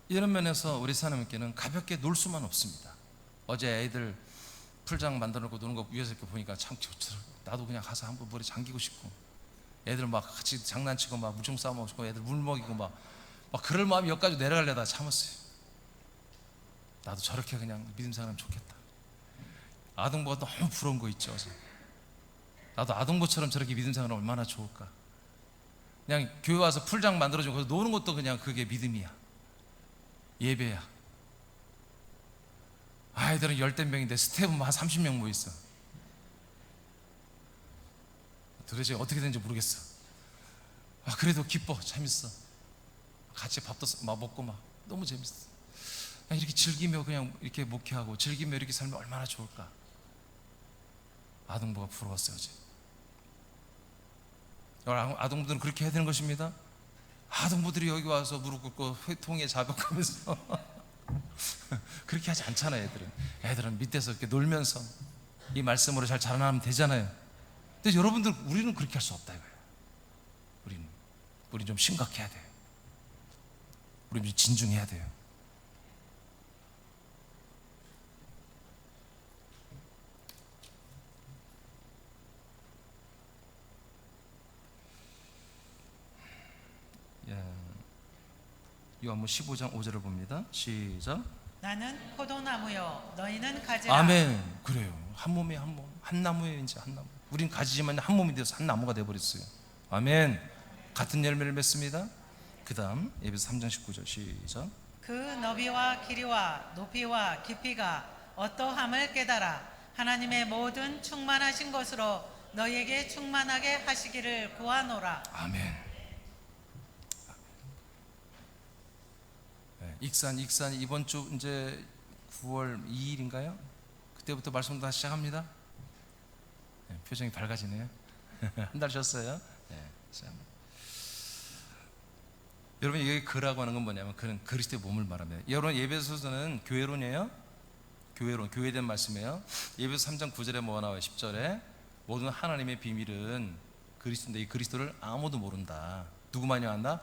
S1: 이런 면에서 우리 하나님께는 가볍게 놀 수만 없습니다. 어제 애들 풀장 만들어 놓고 노는 거 위에서 이렇게 보니까 참 좋더라고요. 나도 그냥 가서 한번 머리 잠기고 싶고, 애들 막 같이 장난치고 막 무중 싸움하고 애들 물 먹이고 막 그럴 마음이 여기까지 내려가려다 참았어요. 나도 저렇게 그냥 믿음 생활하면 좋겠다. 아동부가 너무 부러운 거 있죠. 나도 아동부처럼 저렇게 믿음 생활하면 얼마나 좋을까. 그냥 교회 와서 풀장 만들어주고 거기서 노는 것도 그냥 그게 믿음이야. 예배야. 아이들은 10대 명인데 스텝은 한 30명 모였어. 도대체 어떻게 되는지 모르겠어. 그래도 기뻐, 재밌어. 같이 밥도 먹고 막 너무 재밌어. 그냥 이렇게 즐기며 그냥 이렇게 목회하고 즐기며 이렇게 살면 얼마나 좋을까. 아동부가 부러웠어요. 어제 아동부들은 그렇게 해야 되는 것입니다. 아동부들이 여기 와서 무릎 꿇고 회통에 자백하면서 그렇게 하지 않잖아요. 애들은 밑에서 이렇게 놀면서 이 말씀으로 잘 자라나면 되잖아요. 근데 여러분들, 우리는 그렇게 할 수 없다 이거예요. 우리는 좀 심각해야 돼요. 우리는 좀 진중해야 돼요. 요한복음 15장 5절을 봅니다. 시작.
S2: 나는 포도나무요 너희는 가지라.
S1: 아멘. 그래요. 한 몸에 한 몸, 한 나무에 이제 한 나무. 우린 가지지만 한 몸이 되어서 한 나무가 되어버렸어요. 아멘. 같은 열매를 맺습니다. 그 다음 에베소 3장 19절 시작.
S2: 그 너비와 길이와 높이와 깊이가 어떠함을 깨달아 하나님의 모든 충만하신 것으로 너희에게 충만하게 하시기를 구하노라.
S1: 아멘. 익산 이번 주 이제 9월 2일인가요? 그때부터 말씀 다시 시작합니다. 표정이 밝아지네요. 한 달 쉬었어요. 여러분, 이게 그라고 하는 건 뭐냐면 그는 그리스도의 몸을 말합니다. 여러분, 예배소서는 교회론이에요. 교회에 대한 말씀이에요. 예배소 3장 9절에 뭐가 나와요? 10절에 모든 하나님의 비밀은 그리스도인데 이 그리스도를 아무도 모른다. 누구만이 안다?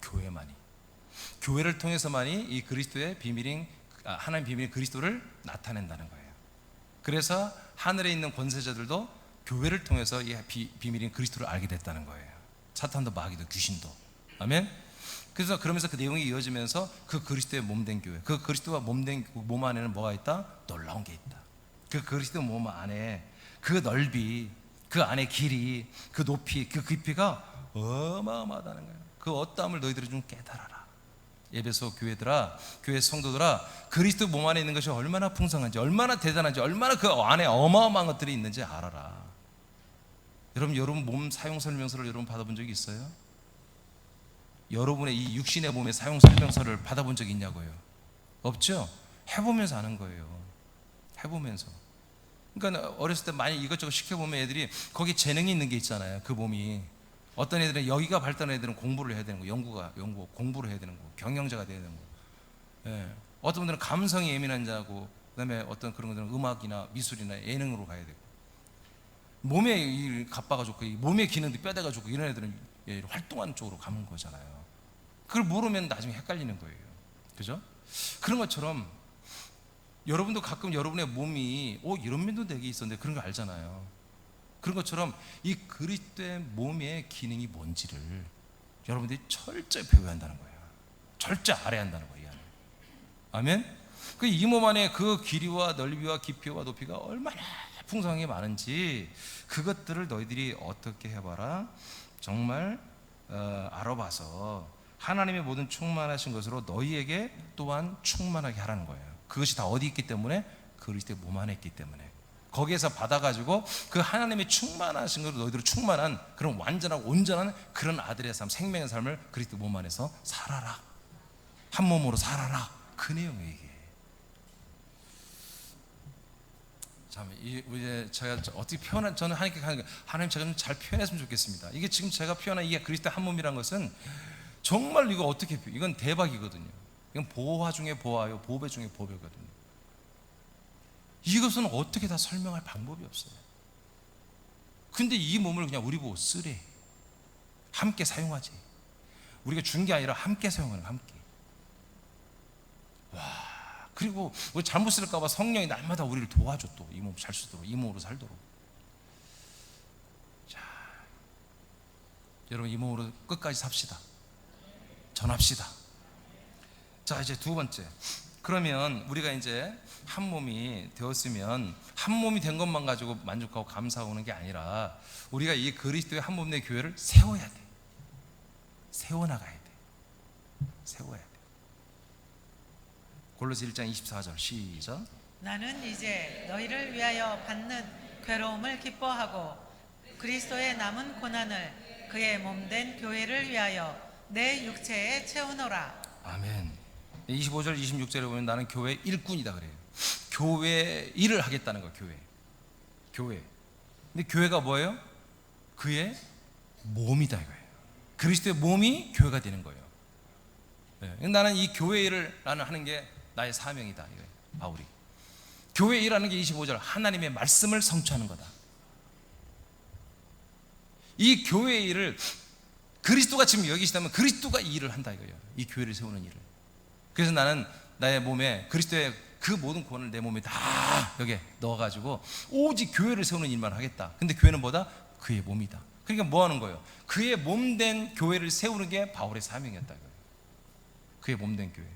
S1: 교회만이. 교회를 통해서만이 이 그리스도의 비밀인 하나님 비밀인 그리스도를 나타낸다는 거예요. 그래서 하늘에 있는 권세자들도 교회를 통해서 이 비밀인 그리스도를 알게 됐다는 거예요. 사탄도 마귀도 귀신도. 아멘. 그래서 그러면서 그 내용이 이어지면서 그 그리스도의 몸된 교회, 그 그리스도가 몸된 몸 안에는 뭐가 있다? 놀라운 게 있다. 그 그리스도 몸 안에 그 넓이, 그 안에 길이, 그 높이, 그 깊이가 어마어마하다는 거예요. 그 어떠함을 너희들이 좀 깨달아라. 에베소 교회들아, 교회 성도들아, 그리스도 몸 안에 있는 것이 얼마나 풍성한지, 얼마나 대단한지, 얼마나 그 안에 어마어마한 것들이 있는지 알아라. 여러분 몸 사용 설명서를 여러분 받아본 적이 있어요? 여러분의 이 육신의 몸의 사용 설명서를 받아본 적이 있냐고요? 없죠? 해보면서 아는 거예요. 해보면서. 그러니까 어렸을 때 많이 이것저것 시켜보면 애들이 거기 재능이 있는 게 있잖아요. 그 몸이. 어떤 애들은 여기가 발달한 애들은 공부를 해야 되는 거, 연구 공부를 해야 되는 거, 경영자가 돼야 되는 거. 예. 어떤 분들은 감성이 예민한 자고, 그다음에 어떤 그런 분들은 음악이나 미술이나 예능으로 가야 되고, 몸에 이 갑바가 좋고, 몸의 기능도 뼈대가 좋고, 이런 애들은 활동하는 쪽으로 가는 거잖아요. 그걸 모르면 나중에 헷갈리는 거예요. 그죠? 그런 것처럼 여러분도 가끔 여러분의 몸이 이런 면도 내게 있었는데 그런 거 알잖아요. 그런 것처럼 이 그리스도의 몸의 기능이 뭔지를 여러분들이 철저히 배워야 한다는 거예요. 철저히 알아야 한다는 거예요. 아멘. 그 이 몸 안에 그 길이와 넓이와 깊이와 높이가 얼마나 풍성하게 많은지 그것들을 너희들이 어떻게 해봐라. 정말 알아봐서 하나님의 모든 충만하신 것으로 너희에게 또한 충만하게 하라는 거예요. 그것이 다 어디 있기 때문에? 그리스도의 몸 안에 있기 때문에. 거기에서 받아가지고 그 하나님의 충만하신 것으로 너희들은 충만한 그런 완전하고 온전한 그런 아들의 삶, 생명의 삶을 그리스도 몸 안에서 살아라. 한 몸으로 살아라. 그 내용이에요 이게. 참, 이제 제가 어떻게 표현한, 저는 하나님 제가 좀 잘 표현했으면 좋겠습니다. 이게 지금 제가 표현한 이게 그리스도 한 몸이란 것은 정말 이거 어떻게 이건 대박이거든요. 이건 보화 중에 보화요, 보배 중에 보배거든요. 이것은 어떻게 다 설명할 방법이 없어요. 근데 이 몸을 그냥 우리 보고 쓰래. 함께 사용하지. 우리가 준 게 아니라 함께 사용하는, 함께. 와, 그리고 우리 잘못 쓸까봐 성령이 날마다 우리를 도와줘. 또 이 몸 잘 쓰도록, 이 몸으로 살도록. 자, 여러분 이 몸으로 끝까지 삽시다. 전합시다. 자, 이제 두 번째. 그러면 우리가 이제 한 몸이 되었으면 한 몸이 된 것만 가지고 만족하고 감사하는 게 아니라 우리가 이 그리스도의 한 몸 내 교회를 세워야 돼. 세워나가야 돼. 세워야 돼. 골로새 1장 24절 시작.
S2: 나는 이제 너희를 위하여 받는 괴로움을 기뻐하고 그리스도의 남은 고난을 그의 몸된 교회를 위하여 내 육체에 채우노라.
S1: 아멘. 25절 26절에 보면 나는 교회 일꾼이다 그래요. 교회 일을 하겠다는 거예요. 교회. 근데 교회가 뭐예요? 그의 몸이다 이거예요. 그리스도의 몸이 교회가 되는 거예요. 네. 나는 이 교회 일을 나는 하는 게 나의 사명이다 이거예요. 바울이. 교회 일하는 게 25절 하나님의 말씀을 성취하는 거다. 이 교회 일을 그리스도가 지금 여기 계시다면 그리스도가 이 일을 한다 이거예요. 이 교회를 세우는 일을. 그래서 나는 나의 몸에 그리스도의 그 모든 구원을 내 몸에 다 여기에 넣어가지고 오직 교회를 세우는 일만 하겠다. 근데 교회는 뭐다? 그의 몸이다. 그러니까 뭐 하는 거예요? 그의 몸된 교회를 세우는 게 바울의 사명이었다 이거예요. 그의 몸된 교회.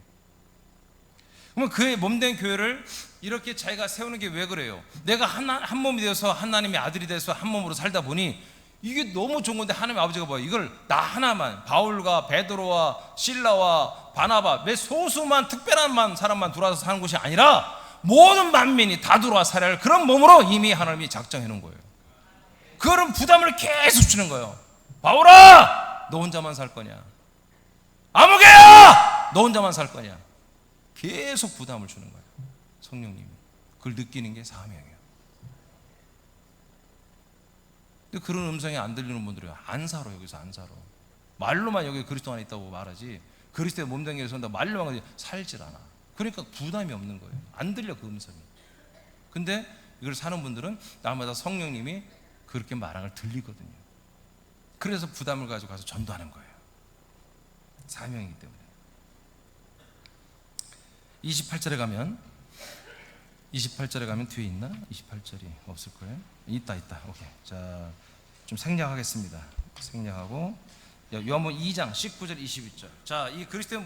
S1: 그러면 그의 몸된 교회를 이렇게 자기가 세우는 게 왜 그래요? 내가 한 몸이 되어서 하나님의 아들이 돼서 한 몸으로 살다 보니 이게 너무 좋은 건데 하나님 아버지가 뭐야? 이걸 나 하나만, 바울과 베드로와 실라와 바나바 몇 소수만 특별한 사람만 들어와서 사는 곳이 아니라 모든 만민이 다 들어와 살아야 할 그런 몸으로 이미 하나님이 작정해 놓은 거예요. 그런 부담을 계속 주는 거예요. 바울아, 너 혼자만 살 거냐? 아무개야, 너 혼자만 살 거냐? 계속 부담을 주는 거예요. 성령님이. 그걸 느끼는 게 사명이에요. 근데 그런 음성이 안 들리는 분들이 안 살아. 여기서 안 살아. 말로만 여기 그리스도 안에 있다고 말하지 그리스도의 몸된 교회에 산다 말로만 살질 않아. 그러니까 부담이 없는 거예요. 안 들려 그 음성이. 근데 이걸 사는 분들은 날마다 성령님이 그렇게 말하는 걸 들리거든요. 그래서 부담을 가지고 가서 전도하는 거예요. 사명이기 때문에. 28절에 가면 뒤에 있나? 28절이 없을 거예요. 있다. 오케이. 자, 좀 생략하겠습니다. 생략하고 요한복음 2장 19절 22절. 자, 이 그리스도의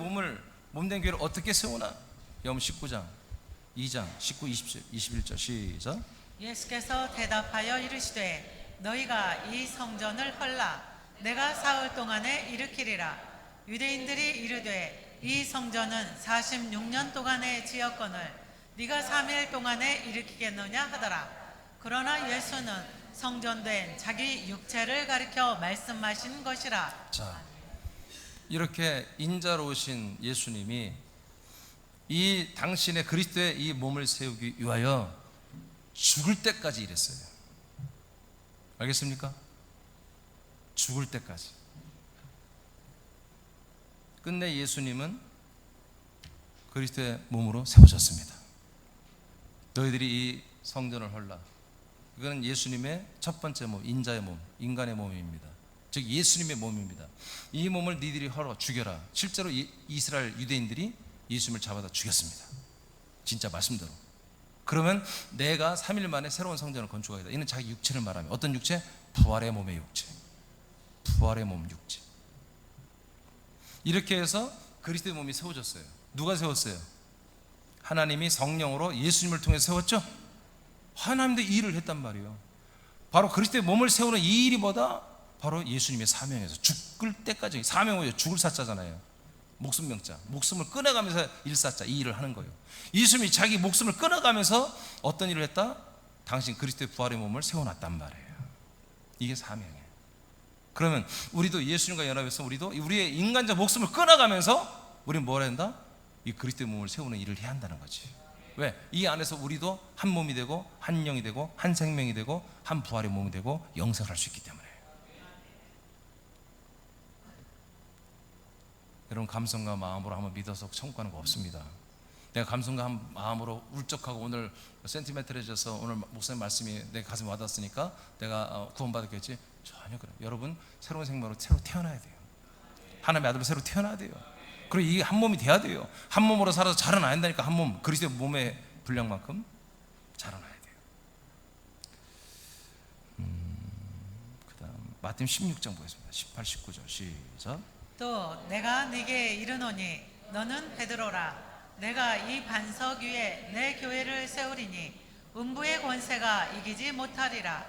S1: 몸된 교회를 어떻게 세우나? 요한복음 19장 2장 19, 20, 21절 시작.
S2: 예수께서 대답하여 이르시되 너희가 이 성전을 헐라 내가 사흘 동안에 일으키리라. 유대인들이 이르되 이 성전은 46년 동안에 지었거늘 네가 3일 동안에 일으키겠느냐 하더라. 그러나 예수는 성전된 자기 육체를 가리켜 말씀하신 것이라.
S1: 자, 이렇게 인자로우신 예수님이 이 당신의 그리스도의 이 몸을 세우기 위하여 죽을 때까지 일했어요. 알겠습니까? 죽을 때까지. 끝내 예수님은 그리스도의 몸으로 세워졌습니다. 너희들이 이 성전을 헐라. 이거는 예수님의 첫 번째 몸, 인자의 몸, 인간의 몸입니다. 즉 예수님의 몸입니다. 이 몸을 니들이 헐어 죽여라. 실제로 이스라엘 유대인들이 예수님을 잡아다 죽였습니다. 진짜 말씀대로. 그러면 내가 3일 만에 새로운 성전을 건축하겠다. 이는 자기 육체를 말하며, 어떤 육체? 부활의 몸의 육체. 부활의 몸 육체. 이렇게 해서 그리스도의 몸이 세워졌어요. 누가 세웠어요? 하나님이 성령으로 예수님을 통해 세웠죠. 하나님도 이 일을 했단 말이에요. 바로 그리스도의 몸을 세우는 이 일이 뭐다? 바로 예수님의 사명에서 죽을 때까지. 사명은 죽을 사자잖아요. 목숨 명자, 목숨을 끊어가면서 일사자, 이 일을 하는 거예요. 예수님이 자기 목숨을 끊어가면서 어떤 일을 했다? 당신 그리스도의 부활의 몸을 세워놨단 말이에요. 이게 사명이에요. 그러면 우리도 예수님과 연합해서 우리도 우리의 인간적 목숨을 끊어가면서 우리는 뭘 한다? 이 그리스도의 몸을 세우는 일을 해야 한다는 거지. 왜? 이 안에서 우리도 한 몸이 되고 한 영이 되고 한 생명이 되고 한 부활의 몸이 되고 영생을 할 수 있기 때문에. 여러분, 감성과 마음으로 한번 믿어서 천국 가는 거 없습니다. 내가 감성과 마음으로 울적하고 오늘 센티멘탈해져서 오늘 목사님 말씀이 내 가슴에 와닿았으니까 내가 구원받았겠지? 전혀 그래요. 여러분, 새로운 생명으로 새로 태어나야 돼요. 하나님의 아들로 새로 태어나야 돼요. 그리고 이게 한 몸이 돼야 돼요. 한 몸으로 살아서 자라나야 한다니까. 한 몸, 그리스도의 몸의 분량만큼 자라나야 돼요. 그 다음 마태복음 16장 보겠습니다. 18, 19절 시작.
S2: 또 내가 네게 이르노니 너는 베드로라. 내가 이 반석 위에 내 교회를 세우리니 음부의 권세가 이기지 못하리라.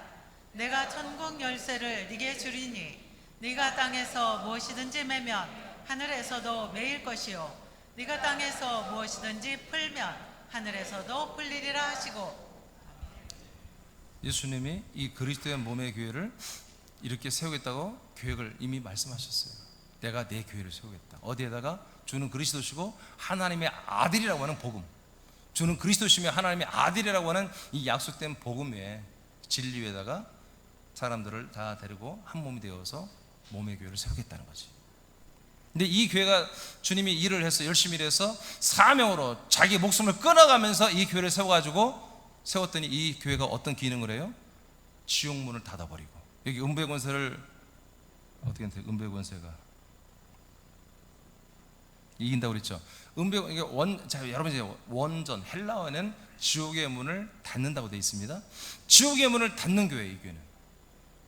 S2: 내가 천국 열쇠를 네게 주리니 네가 땅에서 무엇이든지 매면 하늘에서도 매일 것이요 네가 땅에서 무엇이든지 풀면 하늘에서도 풀리리라 하시고.
S1: 예수님이 이 그리스도의 몸의 교회를 이렇게 세우겠다고 계획을 이미 말씀하셨어요. 내가 내 교회를 세우겠다. 어디에다가? 주는 그리스도시고 하나님의 아들이라고 하는 복음, 주는 그리스도시며 하나님의 아들이라고 하는 이 약속된 복음 외에 진리 위에다가 사람들을 다 데리고 한 몸이 되어서 몸의 교회를 세우겠다는 거지. 근데 이 교회가 주님이 일을 해서 열심히 일해서 사명으로 자기 목숨을 끊어가면서 이 교회를 세워가지고 세웠더니 이 교회가 어떤 기능을 해요? 지옥문을 닫아버리고. 여기 음부의 권세를 어떻게 했는데 음부의 권세가 이긴다고 그랬죠. 이게 여러분 이제 원전 헬라어는 지옥의 문을 닫는다고 되어 있습니다. 지옥의 문을 닫는 교회예요. 이 교회는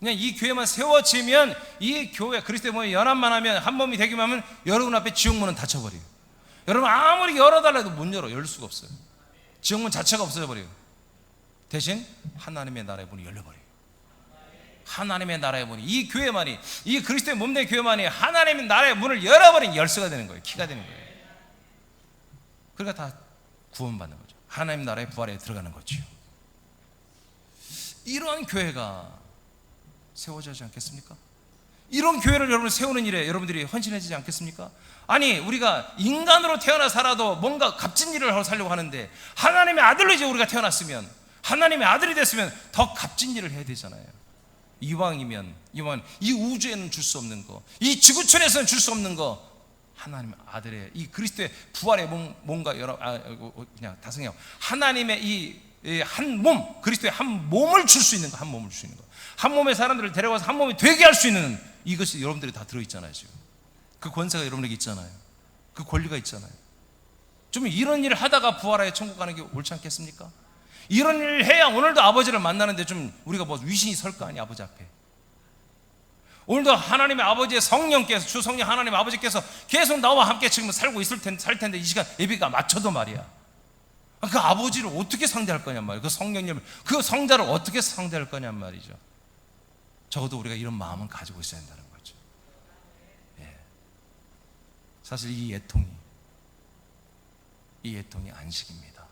S1: 그냥 이 교회만 세워지면, 이 교회 그리스도의 몸에 연합만 하면, 한 몸이 되기만 하면 여러분 앞에 지옥문은 닫혀버려요. 여러분 아무리 열어달라도 못 열 수가 없어요. 지옥문 자체가 없어져버려요. 대신 하나님의 나라의 문이 열려버려요. 하나님의 나라의 문이, 이 교회만이, 이 그리스도의 몸된 교회만이 하나님의 나라의 문을 열어버린 열쇠가 되는 거예요. 키가 되는 거예요. 그러니까 다 구원받는 거죠. 하나님 나라의 부활에 들어가는 거죠. 이런 교회가 세워지지 않겠습니까? 이런 교회를 여러분 세우는 일에 여러분들이 헌신해지지 않겠습니까? 아니, 우리가 인간으로 태어나 살아도 뭔가 값진 일을 하고 살려고 하는데, 하나님의 아들로 이제 우리가 태어났으면, 하나님의 아들이 됐으면 더 값진 일을 해야 되잖아요. 이왕이면 이 우주에는 줄 수 없는 거, 이 지구촌에서는 줄 수 없는 거, 하나님의 아들의 이 그리스도의 부활의 몸과 그냥 다승형 하나님의 이 한 몸, 그리스도의 한 몸을 줄 수 있는 거, 한 몸을 줄 수 있는 거, 한 몸의 사람들을 데려와서 한 몸이 되게 할 수 있는 이것이 여러분들이 다 들어있잖아요. 지금 그 권세가 여러분에게 있잖아요. 그 권리가 있잖아요. 좀 이런 일을 하다가 부활하여 천국 가는 게 옳지 않겠습니까? 이런 일을 해야 오늘도 아버지를 만나는데 좀 우리가 뭐 위신이 설 거 아니야. 아버지 앞에 오늘도 하나님의 아버지의 성령께서, 주 성령 하나님 아버지께서 계속 나와 함께 지금 살고 살 텐데, 이 시간 예비가 맞춰도 말이야, 그 아버지를 어떻게 상대할 거냔 말이에요. 그 성령님을, 그 성자를 어떻게 상대할 거냔 말이죠. 적어도 우리가 이런 마음은 가지고 있어야 한다는 거죠. 예. 사실 이 애통이 안식입니다.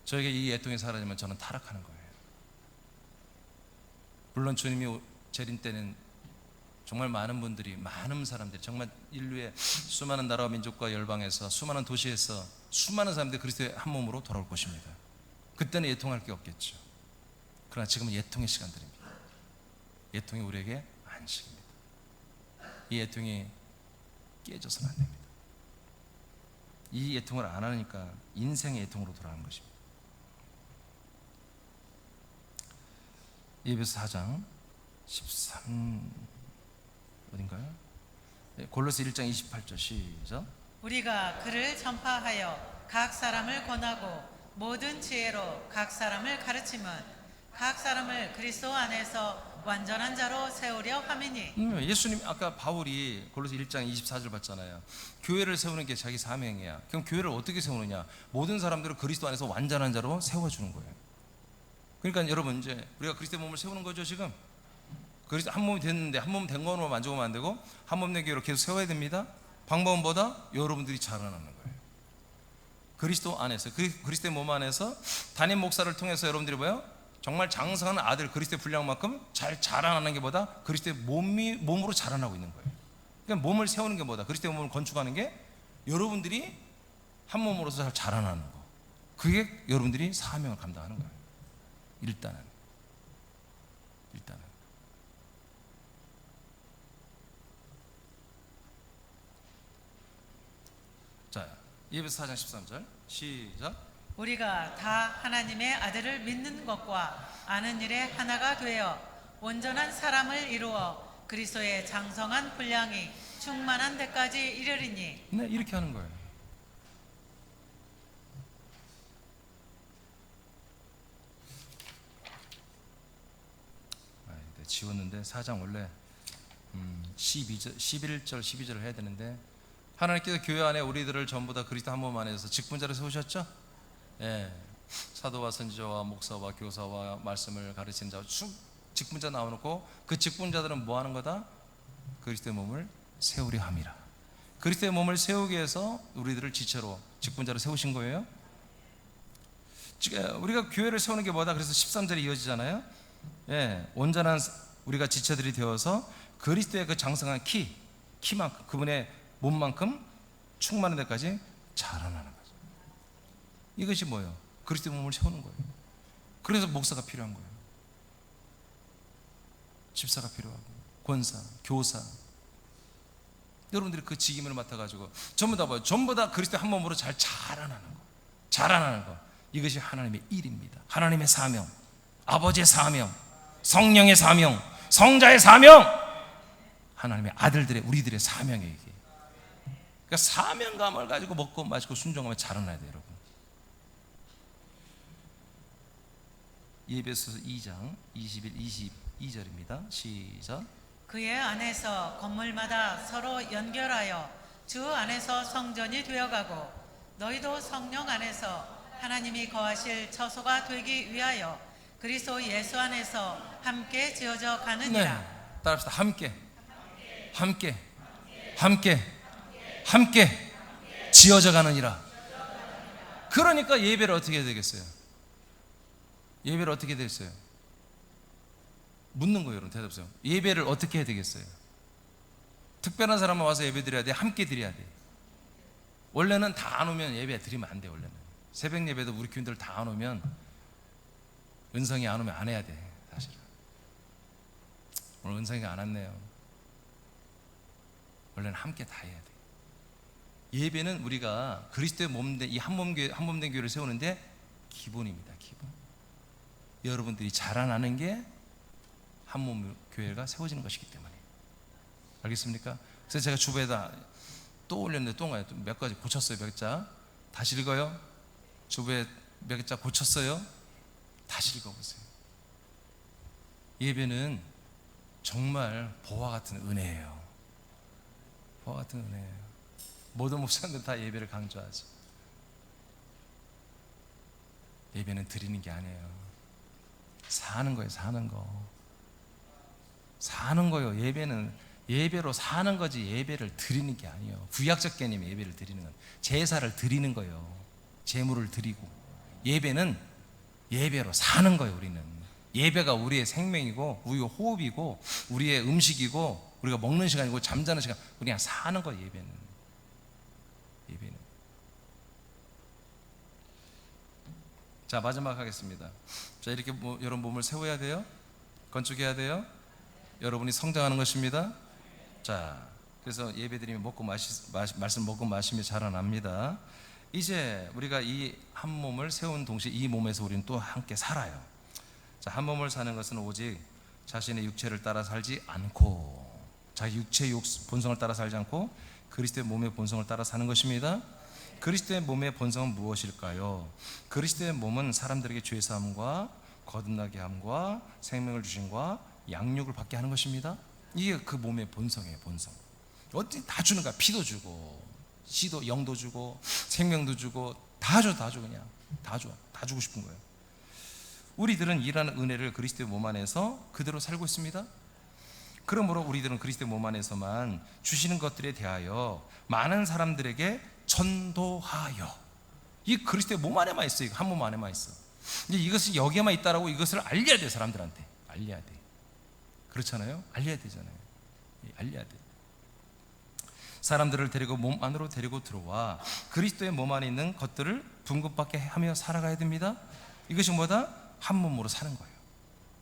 S1: 저에게 이 애통이 사라지면 저는 타락하는 거예요. 물론 주님이 재림 때는 정말 많은 분들이, 많은 사람들이, 정말 인류의 수많은 나라와 민족과 열방에서, 수많은 도시에서 수많은 사람들이 그리스도의 한 몸으로 돌아올 것입니다. 그때는 애통할 게 없겠죠. 그러나 지금은 애통의 시간들입니다. 애통이 우리에게 안식입니다. 이 애통이 깨져서는 안 됩니다. 이 애통을 안 하니까 인생의 애통으로 돌아가는 것입니다. 에베소 4장 13 어딘가요? 골로새 1장 28절 시작.
S2: 우리가 그를 전파하여 각 사람을 권하고 모든 지혜로 각 사람을 가르침은 각 사람을 그리스도 안에서 완전한 자로 세우려 함이니.
S1: 예수님 아까 바울이 골로새 1장 24절 봤잖아요. 교회를 세우는 게 자기 사명이야. 그럼 교회를 어떻게 세우느냐? 모든 사람들을 그리스도 안에서 완전한 자로 세워주는 거예요. 그러니까 여러분 이제 우리가 그리스도의 몸을 세우는 거죠 지금. 그리스도 한 몸이 됐는데 한 몸 된 거로 만족하면 안 되고 한 몸 된 교회로 계속 세워야 됩니다. 방법은 뭐다? 여러분들이 자라나는 거예요. 그리스도 안에서 그리스도의 몸 안에서 담임 목사를 통해서 여러분들이 뭐예요? 정말 장성한 아들 그리스도의 분량만큼 잘 자라나는 게 뭐다? 그리스도의 몸으로 자라나고 있는 거예요. 그러니까 몸을 세우는 게 뭐다? 그리스도의 몸을 건축하는 게 여러분들이 한 몸으로서 잘 자라나는 거. 그게 여러분들이 사명을 감당하는 거예요. 일단은 자, 예배서 4장 13절 시작.
S2: 우리가 다 하나님의 아들을 믿는 것과 아는 일에 하나가 되어 온전한 사람을 이루어 그리스도의 장성한 분량이 충만한 데까지 이르리니.
S1: 네, 이렇게 하는 거예요. 네, 지웠는데 4장 원래 12절, 11절, 12절을 해야 되는데 하나님께서 교회 안에 우리들을 전부 다 그리스도 한 몸 안에서 직분자로 세우셨죠? 예, 사도와 선지자와 목사와 교사와 말씀을 가르치는 자 쭉 직분자 나와놓고 그 직분자들은 뭐 하는 거다? 그리스도의 몸을 세우려 함이라. 그리스도의 몸을 세우기 위해서 우리들을 지체로 직분자로 세우신 거예요. 우리가 교회를 세우는 게 뭐다? 그래서 13절이 이어지잖아요. 예, 온전한 우리가 지체들이 되어서 그리스도의 그 장성한 키만큼 그분의 몸만큼 충만한 데까지 자라나는 거죠. 이것이 뭐예요? 그리스도의 몸을 세우는 거예요. 그래서 목사가 필요한 거예요. 집사가 필요하고 권사, 교사. 여러분들이 그 직임을 맡아가지고 전부 다 뭐예요? 전부 다 그리스도의 한 몸으로 잘 자라나는 거. 자라나는 거. 이것이 하나님의 일입니다. 하나님의 사명, 아버지의 사명, 성령의 사명, 성자의 사명, 하나님의 아들들의 우리들의 사명이에요. 이게. 그러니까 사명감을 가지고 먹고 마시고 순종하면 자라나야 돼요, 여러분. 예배서 2장 21, 22절입니다. 시작.
S2: 그의 안에서 건물마다 서로 연결하여 주 안에서 성전이 되어가고 너희도 성령 안에서 하나님이 거하실 처소가 되기 위하여 그리스도 예수 안에서 함께 지어져 가느니라.
S1: 네, 따라합시다. 함께 지어져 가느니라. 그러니까 예배를 어떻게 해야 되겠어요? 예배를 어떻게 되겠어요? 묻는 거예요. 여러분 대답하세요. 예배를 어떻게 해야 되겠어요? 특별한 사람만 와서 예배 드려야 돼? 함께 드려야 돼? 원래는 다 안 오면 예배 드리면 안 돼. 원래는 새벽 예배도 우리 교인들 다 안 오면, 은성이 안 오면 안 해야 돼. 사실은 오늘 은성이가 안 왔네요. 원래는 함께 다 해야 돼. 예배는 우리가 그리스도의 몸된 이 한몸된 교회를 세우는데 기본입니다. 기본. 여러분들이 자라나는 게 한몸 교회가 세워지는 것이기 때문에. 알겠습니까? 그래서 제가 주부에다 또 올렸는데 또 가요. 몇 가지 고쳤어요. 몇 자 다시 읽어요. 주부에 몇 자 고쳤어요. 다시 읽어보세요. 예배는 정말 보화 같은 은혜예요. 보화 같은 은혜예요. 모든 목사님들 다 예배를 강조하죠. 예배는 드리는 게 아니에요. 사는 거예요. 사는 거예요. 예배는 예배로 사는 거지 예배를 드리는 게 아니에요. 구약적 개념의 예배를 드리는 건 제사를 드리는 거예요. 제물을 드리고. 예배는 예배로 사는 거예요. 우리는 예배가 우리의 생명이고 우리의 호흡이고 우리의 음식이고 우리가 먹는 시간이고 잠자는 시간, 그냥 사는 거예요. 예배는. 자, 마지막 하겠습니다. 자, 이렇게 여러분 몸을 세워야 돼요. 건축해야 돼요. 여러분이 성장하는 것입니다. 자, 그래서 예배드리면 말씀 먹고 마시며 자라납니다. 이제 우리가 이 한 몸을 세운 동시에 이 몸에서 우리는 또 함께 살아요. 자, 한 몸을 사는 것은 오직 자신의 육체를 따라 살지 않고 자기 육체의 본성을 따라 살지 않고 그리스도의 몸의 본성을 따라 사는 것입니다. 그리스도의 몸의 본성은 무엇일까요? 그리스도의 몸은 사람들에게 죄 사함과 거듭나게 함과 생명을 주심과 양육을 받게 하는 것입니다. 이게 그 몸의 본성이에요. 본성. 어디 다 주는 거야. 피도 주고 씨도 영도 주고 생명도 주고 다 줘 그냥 다 주고 싶은 거예요. 우리들은 이러한 은혜를 그리스도의 몸 안에서 그대로 살고 있습니다. 그러므로 우리들은 그리스도의 몸 안에서만 주시는 것들에 대하여 많은 사람들에게 전도하여, 이 그리스도의 몸 안에만 있어. 한 몸 안에만 있어. 이제 이것이 여기에만 있다라고 이것을 알려야 돼. 사람들한테 알려야 돼. 그렇잖아요. 알려야 되잖아요. 알려야 돼. 사람들을 데리고 몸 안으로 데리고 들어와 그리스도의 몸 안에 있는 것들을 분급받게 하며 살아가야 됩니다. 이것이 뭐다? 한 몸으로 사는 거예요.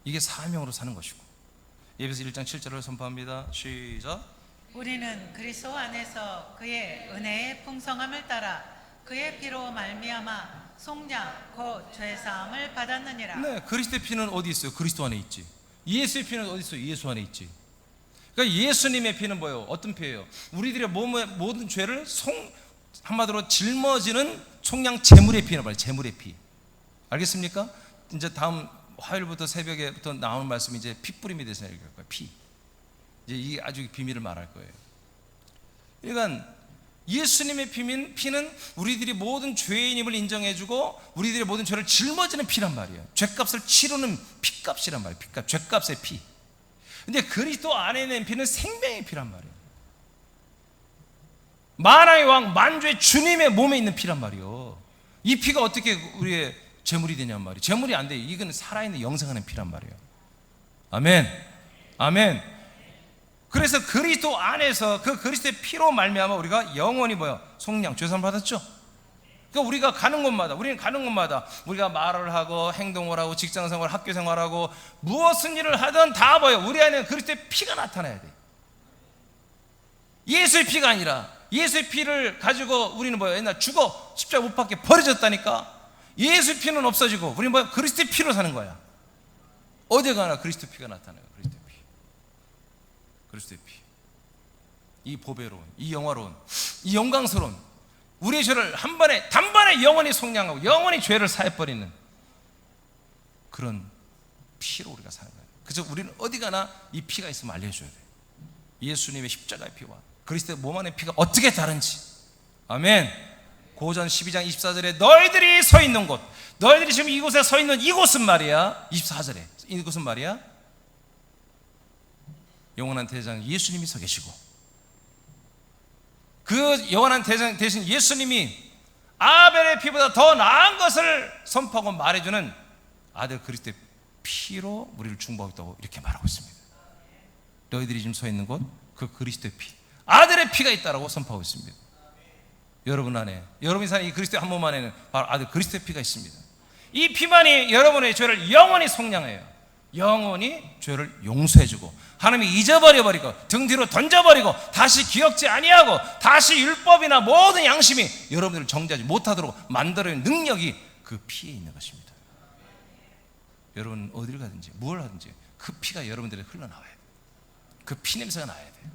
S1: 이게 사명으로 사는 것이고. 에베소 1장 7절을 선포합니다. 시작.
S2: 우리는 그리스도 안에서 그의 은혜의 풍성함을 따라 그의 피로 말미암아 속량 곧 죄사함을 받았느니라.
S1: 네, 그리스도의 피는 어디 있어요? 그리스도 안에 있지. 예수의 피는 어디 있어요? 예수 안에 있지. 그러니까 예수님의 피는 뭐예요? 어떤 피예요? 우리들의 몸의 모든 죄를 한마디로 짊어지는 속량 제물의 피는 말이에요. 제물의 피. 알겠습니까? 이제 다음 화요일부터 새벽에부터 나오는 말씀이 이제 핏부림에 대해서 얘기할 거예요. 피. 이제 이게 아주 비밀을 말할 거예요. 그러니까 예수님의 피는 우리들이 모든 죄인임을 인정해주고 우리들의 모든 죄를 짊어지는 피란 말이에요. 죄값을 치르는 피값이란 말이에요. 피값, 죄값의 피. 근데 그리스도 안에 있는 피는 생명의 피란 말이에요. 만왕의 왕 만주의 주님의 몸에 있는 피란 말이에요. 이 피가 어떻게 우리의 제물이 되냔 말이에요. 제물이 안 돼. 이건 살아있는 영생하는 피란 말이에요. 아멘. 아멘. 그래서 그리스도 안에서 그 그리스도의 피로 말미암아 우리가 영원히 뭐야? 속량, 죄사함 받았죠? 그러니까 우리가 가는 곳마다, 우리는 가는 곳마다 우리가 말을 하고 행동을 하고 직장생활, 학교생활하고 무엇은 일을 하든 다 뭐예요? 우리 안에 그리스도의 피가 나타나야 돼. 예수의 피가 아니라 예수의 피를 가지고 우리는 뭐예요? 옛날 죽어 십자가 못 박게 버려졌다니까. 예수의 피는 없어지고 우리는 뭐예요? 그리스도의 피로 사는 거야. 어디 가나 그리스도 피가 나타나요. 그리스도의 피. 그리스도의 피. 이 보배로운, 이 영화로운, 이 영광스러운 우리의 죄를 단번에 영원히 속량하고 영원히 죄를 사해버리는 그런 피로 우리가 사는 거예요. 그래서 우리는 어디 가나 이 피가 있으면 알려줘야 돼요. 예수님의 십자가의 피와 그리스도의 몸 안의 피가 어떻게 다른지. 아멘. 고전 12장 24절에 너희들이 서 있는 곳, 너희들이 지금 이곳에 서 있는 이곳은 말이야, 24절에 이곳은 말이야, 영원한 대장 예수님이 서 계시고 그 영원한 대장 대신 예수님이 아벨의 피보다 더 나은 것을 선포하고 말해주는 아들 그리스도의 피로 우리를 중보하겠다고 이렇게 말하고 있습니다. 너희들이 지금 서 있는 곳, 그 그리스도의 피, 아들의 피가 있다라고 선포하고 있습니다. 여러분 안에, 여러분이 사는 이 그리스도의 한 몸 안에는 바로 아들 그리스도의 피가 있습니다. 이 피만이 여러분의 죄를 영원히 속량해요. 영원히 죄를 용서해주고 하나님이 잊어버려버리고 등 뒤로 던져버리고 다시 기억지 아니하고 다시 율법이나 모든 양심이 여러분들을 정죄하지 못하도록 만들어낸 능력이 그 피에 있는 것입니다. 여러분 어디를 가든지 무엇을 하든지 그 피가 여러분들에 흘러나와야 돼요. 그 피 냄새가 나야 돼요.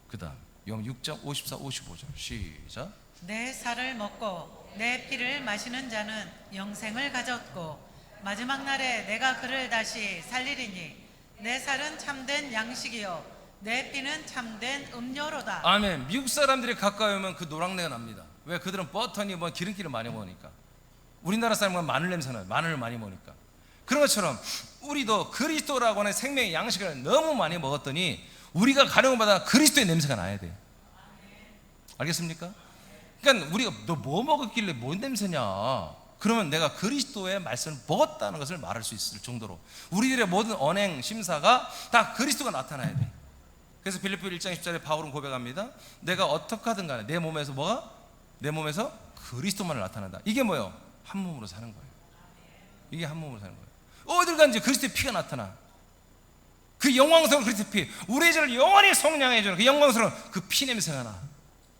S1: 그 다음 용 6장 54, 55절 시작.
S2: 내 살을 먹고 내 피를 마시는 자는 영생을 가졌고 마지막 날에 내가 그를 다시 살리리니 내 살은 참된 양식이요 내 피는 참된 음료로다.
S1: 아멘. 미국 사람들이 가까이 오면 그 노랑내가 납니다. 왜? 그들은 버터니 뭐 기름기를 많이 먹으니까. 우리나라 사람은 마늘 냄새 나요. 마늘을 많이 먹으니까. 그런 것처럼 우리도 그리스도라고 하는 생명의 양식을 너무 많이 먹었더니 우리가 가는 곳마다 그리스도의 냄새가 나야 돼요. 알겠습니까? 그러니까 우리가 너 뭐 먹었길래 뭔 냄새냐? 그러면 내가 그리스도의 말씀을 먹었다는 것을 말할 수 있을 정도로 우리들의 모든 언행, 심사가 다 그리스도가 나타나야 돼. 그래서 빌립보 1장 10절에 바울은 고백합니다. 내가 어떻게 하든 간에 내 몸에서 뭐가? 내 몸에서 그리스도만을 나타난다. 이게 뭐예요? 한 몸으로 사는 거예요. 이게 한 몸으로 사는 거예요. 어딜 가든지 그리스도의 피가 나타나. 그 영광스러운 그리스도의 피, 우리의 죄를 영원히 속량해 주는 그 영광스러운 그 피 냄새가 나.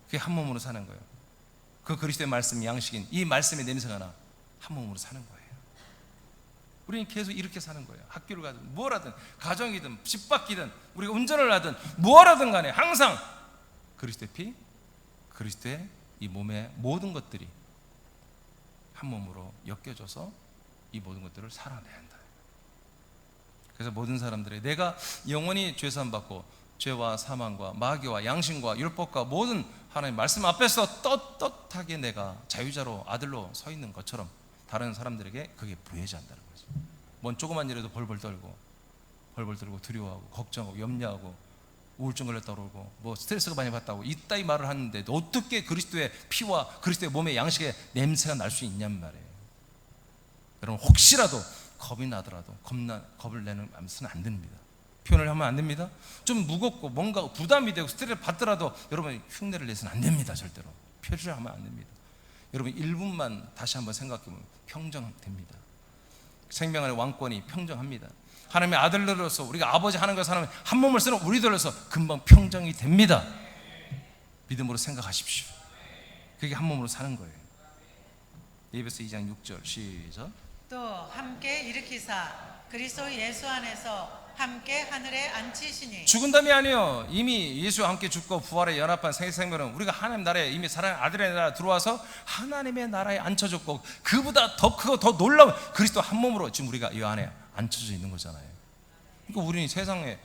S1: 그게 한 몸으로 사는 거예요. 그 그리스도의 말씀 양식인 이 말씀의 냄새가 나. 한 몸으로 사는 거예요. 우리는 계속 이렇게 사는 거예요. 학교를 가든 뭘 하든 가정이든 집 밖이든 우리가 운전을 하든 뭘 하든 간에 항상 그리스도의 피, 그리스도의 이 몸의 모든 것들이 한 몸으로 엮여져서 이 모든 것들을 살아내야 한다. 그래서 모든 사람들이 내가 영원히 죄사함 받고 죄와 사망과 마귀와 양심과 율법과 모든 하나님 말씀 앞에서 떳떳하게 내가 자유자로 아들로 서 있는 것처럼 다른 사람들에게 그게 부해지한다는 거죠. 뭔 조그만 일에도 벌벌 떨고 두려워하고 걱정하고 염려하고 우울증 걸렸다고 그러고 뭐 스트레스가 많이 받다고 이따위 말을 하는데 어떻게 그리스도의 피와 그리스도의 몸의 양식의 냄새가 날 수 있냔 말이에요. 여러분 혹시라도 겁이 나더라도 겁을 내는 하면서는 안 됩니다. 표현을 하면 안 됩니다. 좀 무겁고 뭔가 부담이 되고 스트레스를 받더라도 여러분 흉내를 내서는 안 됩니다. 절대로 표현을 하면 안 됩니다. 여러분 1분만 다시 한번 생각해보면 평정됩니다. 생명 안의 왕권이 평정합니다. 하나님의 아들로서 우리가 아버지 하는 것을 하나님 한 몸을 쓰는 우리들로서 금방 평정이 됩니다. 믿음으로 생각하십시오. 그게 한 몸으로 사는 거예요. 에베소 2장 6절 시작.
S2: 또 함께 일으키사 그리스도 예수 안에서 함께 하늘에 앉히시니. 죽은
S1: 다음이 아니요. 이미 예수와 함께 죽고 부활에 연합한 새 생명은 우리가 하나님 나라에 이미 사랑하는 아들의 나라에 들어와서 하나님의 나라에 앉혀졌고 그보다 더 크고 더 놀라운 그리스도 한 몸으로 지금 우리가 이 안에 앉혀져 있는 거잖아요. 그러니까 우리는 세상에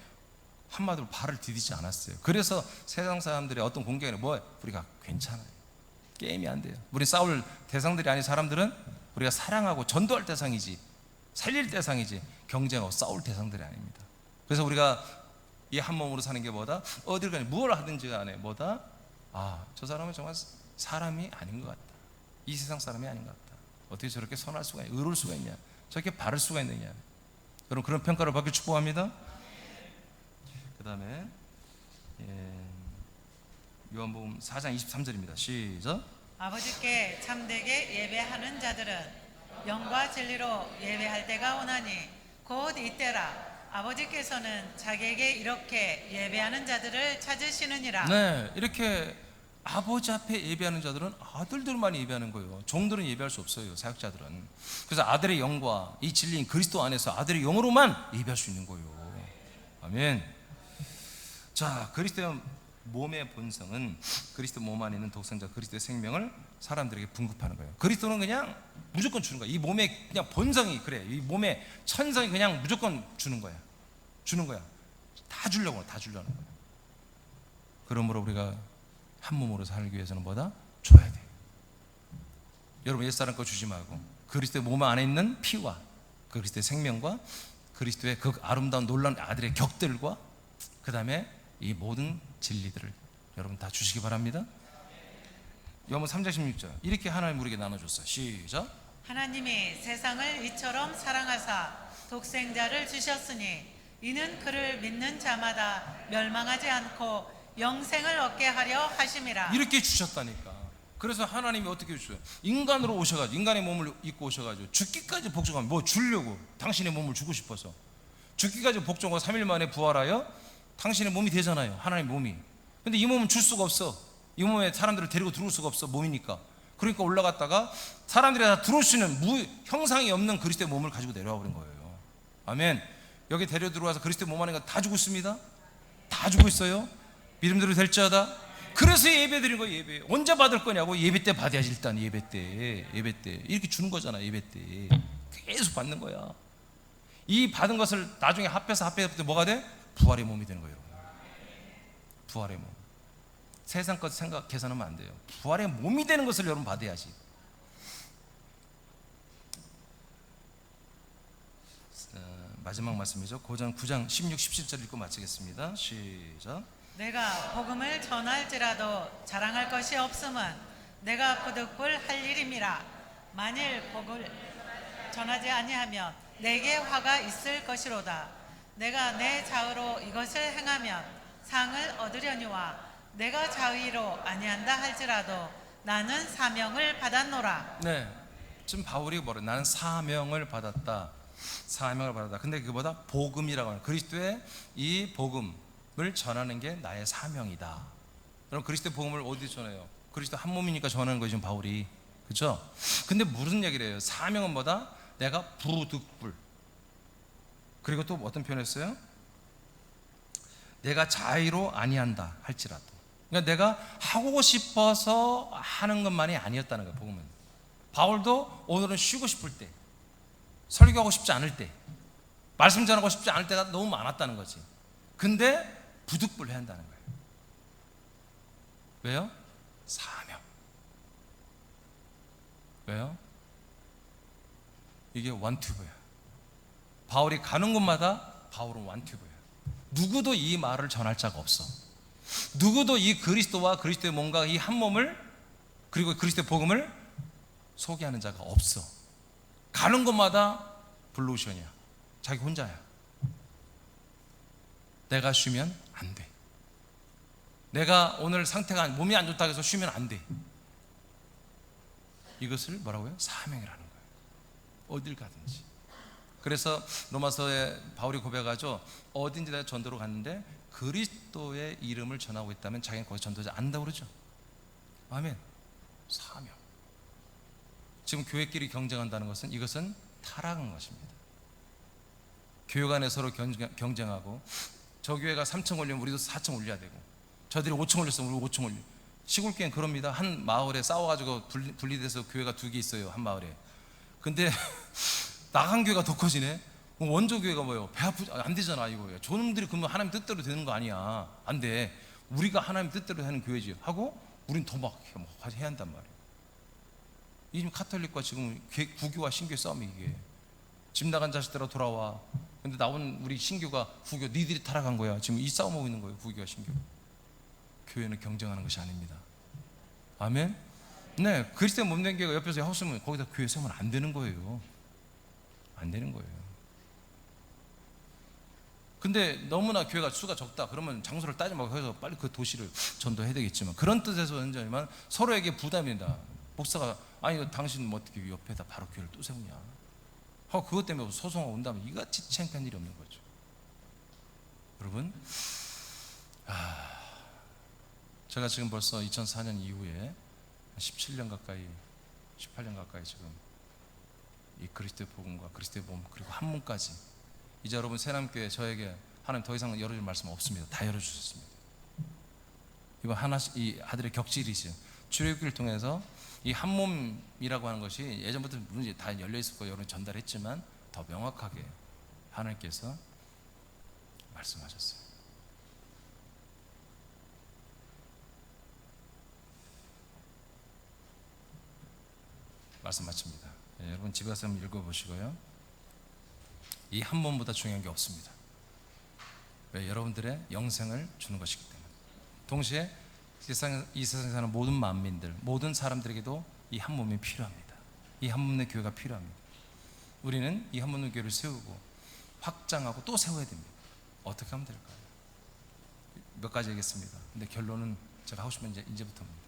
S1: 한마디로 발을 디디지 않았어요. 그래서 세상 사람들의 어떤 공격에는 우리가 괜찮아요. 게임이 안 돼요. 우리 싸울 대상들이 아닌 사람들은 우리가 사랑하고 전도할 대상이지 살릴 대상이지 경쟁하고 싸울 대상들이 아닙니다. 그래서 우리가 이 한 몸으로 사는 게 뭐다? 어딜 가니 무엇을 하든지 간에 뭐다? 저 사람은 정말 사람이 아닌 것 같다. 이 세상 사람이 아닌 것 같다. 어떻게 저렇게 선할 수가 있냐, 의로울 수가 있냐, 저렇게 바를 수가 있느냐. 여러분 그런 평가를 받길 축복합니다. 그 다음에 요한복음 4장 23절입니다. 시작.
S2: 아버지께 참되게 예배하는 자들은 영과 진리로 예배할 때가 오나니 곧 이때라. 아버지께서는 자기에게 이렇게 예배하는 자들을 찾으시느니라.
S1: 네, 이렇게 아버지 앞에 예배하는 자들은 아들들만 예배하는 거예요. 종들은 예배할 수 없어요. 사역자들은. 그래서 아들의 영과 이 진리인 그리스도 안에서 아들의 영으로만 예배할 수 있는 거예요. 아멘. 자, 그리스도의 몸의 본성은 그리스도 몸 안에 있는 독생자 그리스도의 생명을 사람들에게 분급하는 거예요. 그리스도는 그냥 무조건 주는 거야. 이 몸의 그냥 본성이 그래. 이 몸의 천성이 그냥 무조건 주는 거야. 다 주려는 거야. 그러므로 우리가 한 몸으로 살기 위해서는 뭐다? 줘야 돼. 여러분 옛사람 거 주지 말고 그리스도의 몸 안에 있는 피와 그리스도의 생명과 그리스도의 그 아름다운 놀라운 아들의 격들과 그 다음에 이 모든 진리들을 여러분 다 주시기 바랍니다. 요한복음 3장 16절 이렇게 하나님 우리에게 나눠줬어요. 시작.
S2: 하나님이 세상을 이처럼 사랑하사 독생자를 주셨으니 이는 그를 믿는 자마다 멸망하지 않고 영생을 얻게 하려 하심이라.
S1: 이렇게 주셨다니까. 그래서 하나님이 어떻게 주셔요? 인간으로 오셔가지고 인간의 몸을 입고 오셔가지고 죽기까지 복종하면 뭐 주려고 당신의 몸을 주고 싶어서 죽기까지 복종하고 3일 만에 부활하여 당신의 몸이 되잖아요. 하나님의 몸이. 근데 이 몸은 줄 수가 없어. 이 몸에 사람들을 데리고 들어올 수가 없어. 몸이니까. 그러니까 올라갔다가 사람들이 다 들어올 수 있는 형상이 없는 그리스도의 몸을 가지고 내려와 버린 거예요. 아멘. 여기 데려 들어와서 그리스도의 몸 안에 다 주고 있습니다. 다 주고 있어요. 믿음대로 될지어다. 그래서 예배 드린 거예요. 예배. 언제 받을 거냐고. 예배 때 받아야지. 일단 예배 때 이렇게 주는 거잖아. 예배 때 계속 받는 거야. 이 받은 것을 나중에 합해서 뭐가 돼? 부활의 몸이 되는 거예요. 부활의 몸. 세상 것 생각 계산하면 안 돼요. 부활의 몸이 되는 것을 여러분 받아야지. 마지막 말씀이죠. 고전 9장 16, 17절 읽고 마치겠습니다. 시작.
S2: 내가 복음을 전할지라도 자랑할 것이 없음은 내가 부득불 할 일임이라. 만일 복을 전하지 아니하면 내게 화가 있을 것이로다. 내가 내 자의로 이것을 행하면 상을 얻으려니와 내가 자의로 아니한다 할지라도 나는 사명을 받았노라.
S1: 네, 지금 바울이 뭐래? 나는 사명을 받았다. 근데 그보다 복음이라고 하는 그리스도의 이 복음을 전하는 게 나의 사명이다. 그럼 그리스도의 복음을 어디 전해요? 그리스도 한 몸이니까 전하는 거죠, 지금 바울이. 그렇죠? 근데 무슨 얘기를 해요? 사명은 뭐다? 내가 부득불 그리고 또 어떤 표현했어요? 내가 자의로 아니한다 할지라도. 그러니까 내가 하고 싶어서 하는 것만이 아니었다는 거예요. 복음은. 바울도 오늘은 쉬고 싶을 때, 설교하고 싶지 않을 때, 말씀 전하고 싶지 않을 때가 너무 많았다는 거지. 근데 부득불해야 한다는 거예요. 왜요? 사명. 왜요? 이게 원튜브야. 바울이 가는 곳마다 바울은 원튜브야. 누구도 이 말을 전할 자가 없어. 누구도 이 그리스도와 그리스도의 몸과 이 한 몸을, 그리고 그리스도의 복음을 소개하는 자가 없어. 가는 곳마다 블루오션이야. 자기 혼자야. 내가 쉬면 안 돼. 내가 오늘 상태가 몸이 안 좋다고 해서 쉬면 안 돼. 이것을 뭐라고요? 사명이라는 거예요. 어딜 가든지. 그래서 로마서에 바울이 고백하죠. 어딘지 내가 전도로 갔는데 그리스도의 이름을 전하고 있다면 자기는 거기 전도자 안다고 그러죠. 아멘. 사명. 지금 교회끼리 경쟁한다는 것은 이것은 타락한 것입니다. 교회 간에 서로 경쟁하고, 저 교회가 3층 올리면 우리도 4층 올려야 되고, 저들이 5층 올렸으면 우리 5층 올려. 시골 교회는 그럽니다. 한 마을에 싸워가지고 분리돼서 교회가 2개 있어요. 한 마을에. 근데 나간 교회가 더 커지네. 원조 교회가 뭐예요? 배 아프지? 안 되잖아 이거예요. 저놈들이 그러면 하나님 뜻대로 되는 거 아니야. 안 돼. 우리가 하나님 뜻대로 하는 교회지 하고 우린 더 막 해야 한단 말이에요. 이 지금 카톨릭과 지금 구교와 신교의 싸움이 이게. 집 나간 자식들아 돌아와. 근데 나온 우리 신교가 구교, 니들이 타락한 거야. 지금 이 싸움하고 있는 거예요. 구교와 신교. 교회는 경쟁하는 것이 아닙니다. 아멘. 네, 그리스도의 몸된 교회가 옆에서 하우스면 거기다 교회 세우면 안 되는 거예요. 안 되는 거예요. 근데 너무나 교회가 수가 적다 그러면 장소를 따지면 해서 빨리 그 도시를 전도해야 되겠지만, 그런 뜻에서 현장이지만 서로에게 부담이다. 목사가 아니 당신 뭐 어떻게 옆에다 바로 교회를 또 세우냐 하고 그것 때문에 소송이 온다면 이같이 창피한 일이 없는 거죠. 여러분, 제가 지금 벌써 2004년 이후에 17년 가까이 18년 가까이 지금 이 그리스도의 복음과 그리스도의 몸 그리고 한 몸까지, 이제 여러분 새남교회 저에게 하나님 더 이상 열어줄 말씀 없습니다. 다 열어주셨습니다. 이번 하나씩 이 아들의 격질이죠. 출애굽기를 통해서 이 한 몸이라고 하는 것이 예전부터 문제 다 열려 있을 거예요. 여러분 전달했지만 더 명확하게 하나님께서 말씀하셨어요. 말씀 마칩니다. 여러분 집에 가서 한번 읽어보시고요. 이 한 몸보다 중요한 게 없습니다. 왜? 여러분들의 영생을 주는 것이기 때문에. 동시에 이 세상에 사는 모든 만민들, 모든 사람들에게도 이 한 몸이 필요합니다. 이 한 몸의 교회가 필요합니다. 우리는 이 한 몸의 교회를 세우고 확장하고 또 세워야 됩니다. 어떻게 하면 될까요? 몇 가지 얘기했습니다. 근데 결론은 제가 하고 싶은 이제부터입니다.